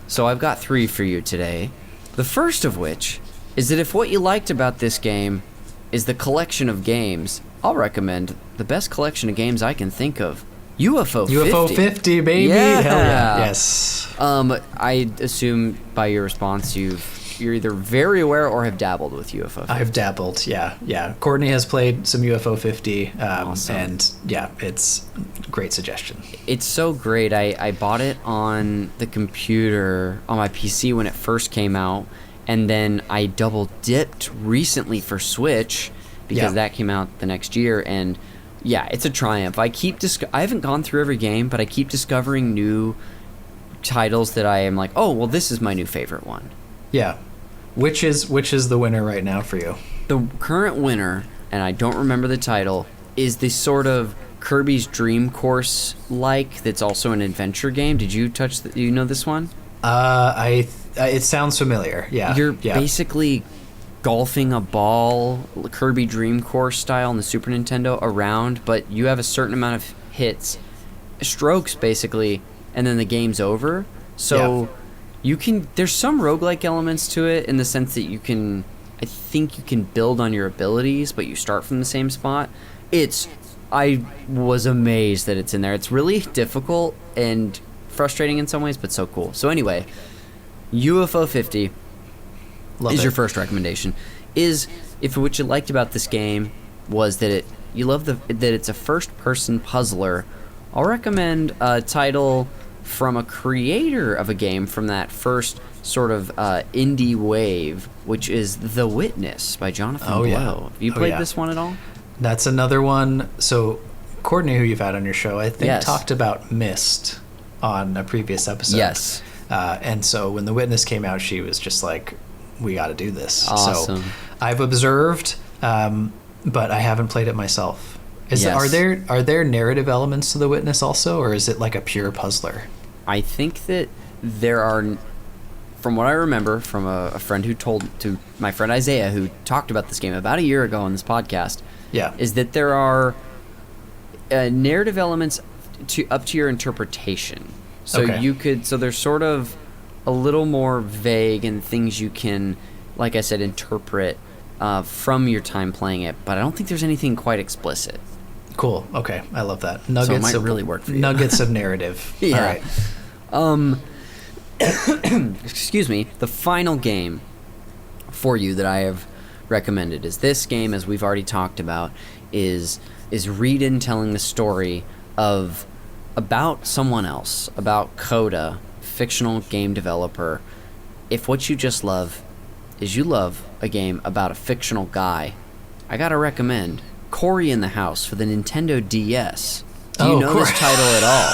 So I've got three for you today. The first of which is that if what you liked about this game is the collection of games, I'll recommend the best collection of games I can think of. UFO 50. UFO 50, baby. Yeah. Hell yeah. Yes. I assume by your response you're either very aware or have dabbled with UFO 50. I've dabbled, yeah. Courtney has played some UFO 50, Awesome. And yeah, it's a great suggestion. It's so great. I bought it on the computer, on my PC when it first came out, and then I double dipped recently for Switch because that came out the next year, and yeah, it's a triumph. I haven't gone through every game, but I keep discovering new titles that I am like, oh, well, this is my new favorite one. Yeah. Which is the winner right now for you? The current winner, and I don't remember the title, is the sort of Kirby's Dream Course that's also an adventure game. Did you you know this one? It sounds familiar. Yeah. You're basically golfing a ball, Kirby Dream Course style on the Super Nintendo around, but you have a certain amount of hits, strokes basically, and then the game's over. So there's some roguelike elements to it in the sense that I think you can build on your abilities, but you start from the same spot. I was amazed that it's in there. It's really difficult and frustrating in some ways, but so cool. So anyway, UFO 50 is your first recommendation. If what you liked about this game was that it's a first-person puzzler, I'll recommend a title from a creator of a game from that first sort of indie wave, which is The Witness by Jonathan Blow. Yeah. Have you played this one at all? That's another one. So Courtney, who you've had on your show, I think talked about Myst on a previous episode. Yes. And so when The Witness came out, she was just like, we got to do this. Awesome. So I've observed, but I haven't played it myself. Are there narrative elements to The Witness also, or is it like a pure puzzler? I think that there are, from what I remember from a friend who told to my friend Isaiah, who talked about this game about a year ago on this podcast, is that there are narrative elements up to your interpretation. So so there's sort of a little more vague and things you can, like I said, interpret from your time playing it, but I don't think there's anything quite explicit. Cool. Okay. I love that. Nuggets so it might really work for you. Nuggets of narrative. Yeah. All right. Excuse me. The final game for you that I have recommended is this game, as we've already talked about, is Wreden telling the story about someone else, about Coda, fictional game developer. If what you just love is you love a game about a fictional guy, I gotta recommend Cory in the House for the Nintendo DS. Do you know this title at all?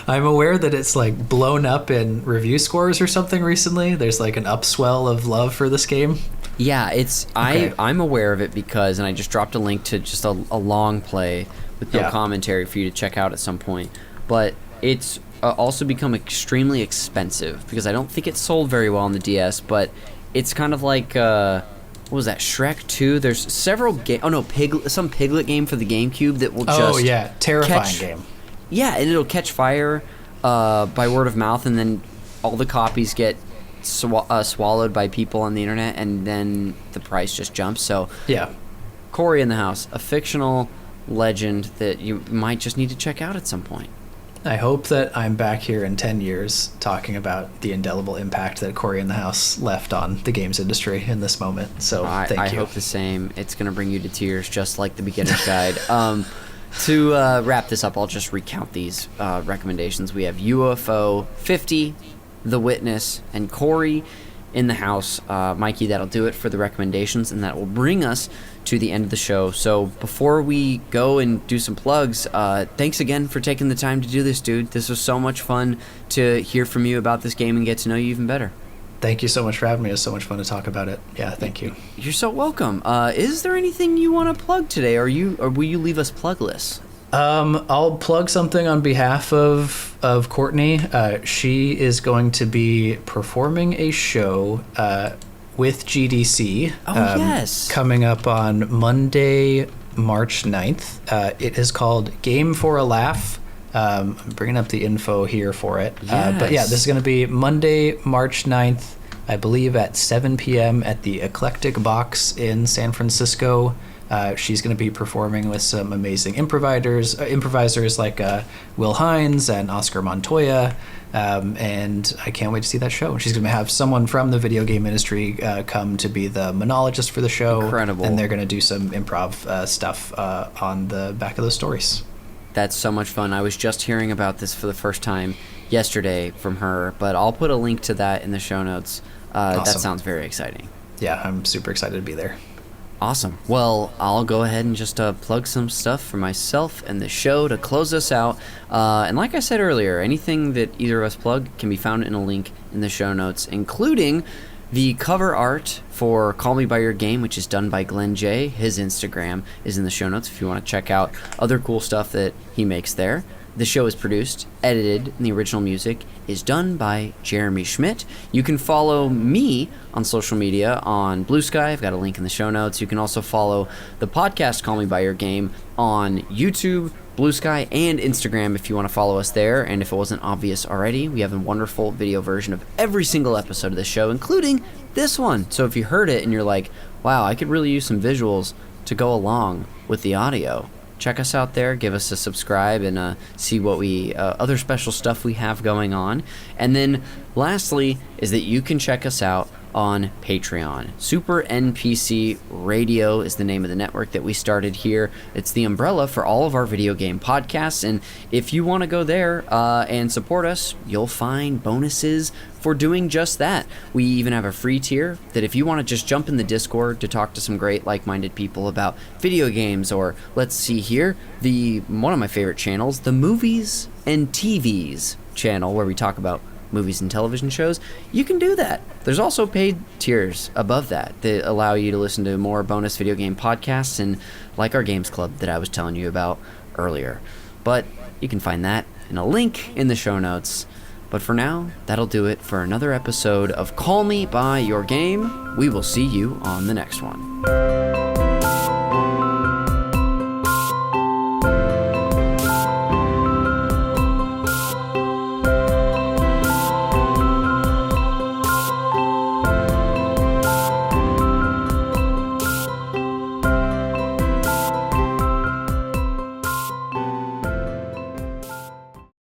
I'm aware that it's like blown up in review scores or something recently. There's like an upswell of love for this game. Yeah, I'm aware of it because, and I just dropped a link to just a long play with no commentary for you to check out at some point. But it's also become extremely expensive because I don't think it sold very well on the DS, but it's kind of like, what was that, Shrek 2? There's several games, some Piglet game for the GameCube that will just terrifying game. Yeah, and it'll catch fire by word of mouth, and then all the copies get swallowed by people on the internet, and then the price just jumps. So Cory in the House, a fictional legend that you might just need to check out at some point. I hope that I'm back here in 10 years talking about the indelible impact that Corey in the House left on the games industry in this moment. So thank you. I hope the same. It's going to bring you to tears, just like the beginner's guide. To wrap this up, I'll just recount these recommendations. We have UFO 50, The Witness, and Corey in the House. Mikey, that'll do it for the recommendations, and that will bring us to the end of the show. So before we go and do some plugs, thanks again for taking the time to do this, dude. This was so much fun to hear from you about this game and get to know you even better. Thank you so much for having me. It was so much fun to talk about it. Yeah, thank you. You're so welcome. Is there anything you want to plug today, or will you leave us plugless? I'll plug something on behalf of Courtney. She is going to be performing a show with GDC. Yes. Coming up on Monday, March 9th. It is called Game for a Laugh. I'm bringing up the info here for it. Yes. But yeah, this is going to be Monday, March 9th, I believe at 7 p.m. at the Eclectic Box in San Francisco. She's going to be performing with some amazing improvisers like Will Hines and Oscar Montoya, and I can't wait to see that show. She's going to have someone from the video game industry come to be the monologist for the show. Incredible. And they're going to do some improv stuff on the back of those stories. That's so much fun. I was just hearing about this for the first time yesterday from her, but I'll put a link to that in the show notes. Awesome. That sounds very exciting. Yeah, I'm super excited to be there. Awesome. Well, I'll go ahead and just plug some stuff for myself and the show to close us out. And like I said earlier, anything that either of us plug can be found in a link in the show notes, including the cover art for Call Me By Your Game, which is done by Glenn J. His Instagram is in the show notes if you want to check out other cool stuff that he makes there. The show is produced, edited, and the original music is done by Jeremy Schmidt. You can follow me on social media on Blue Sky. I've got a link in the show notes. You can also follow the podcast Call Me By Your Game on YouTube, Blue Sky, and Instagram if you want to follow us there. And if it wasn't obvious already, we have a wonderful video version of every single episode of the show, including this one. So if you heard it and you're like, wow, I could really use some visuals to go along with the audio, check us out there, give us a subscribe, and see what other special stuff we have going on. And then lastly is that you can check us out on Patreon. Super NPC Radio is the name of the network that we started here. It's the umbrella for all of our video game podcasts, and if you want to go there and support us, you'll find bonuses for doing just that. We even have a free tier that if you want to just jump in the Discord to talk to some great like-minded people about video games, or let's see here, one of my favorite channels, the Movies and TVs channel, where we talk about movies and television shows, you can do that. There's also paid tiers above that allow you to listen to more bonus video game podcasts, and like our games club that I was telling you about earlier. But you can find that in a link in the show notes. But for now, that'll do it for another episode of Call Me By Your Game. We will see you on the next one.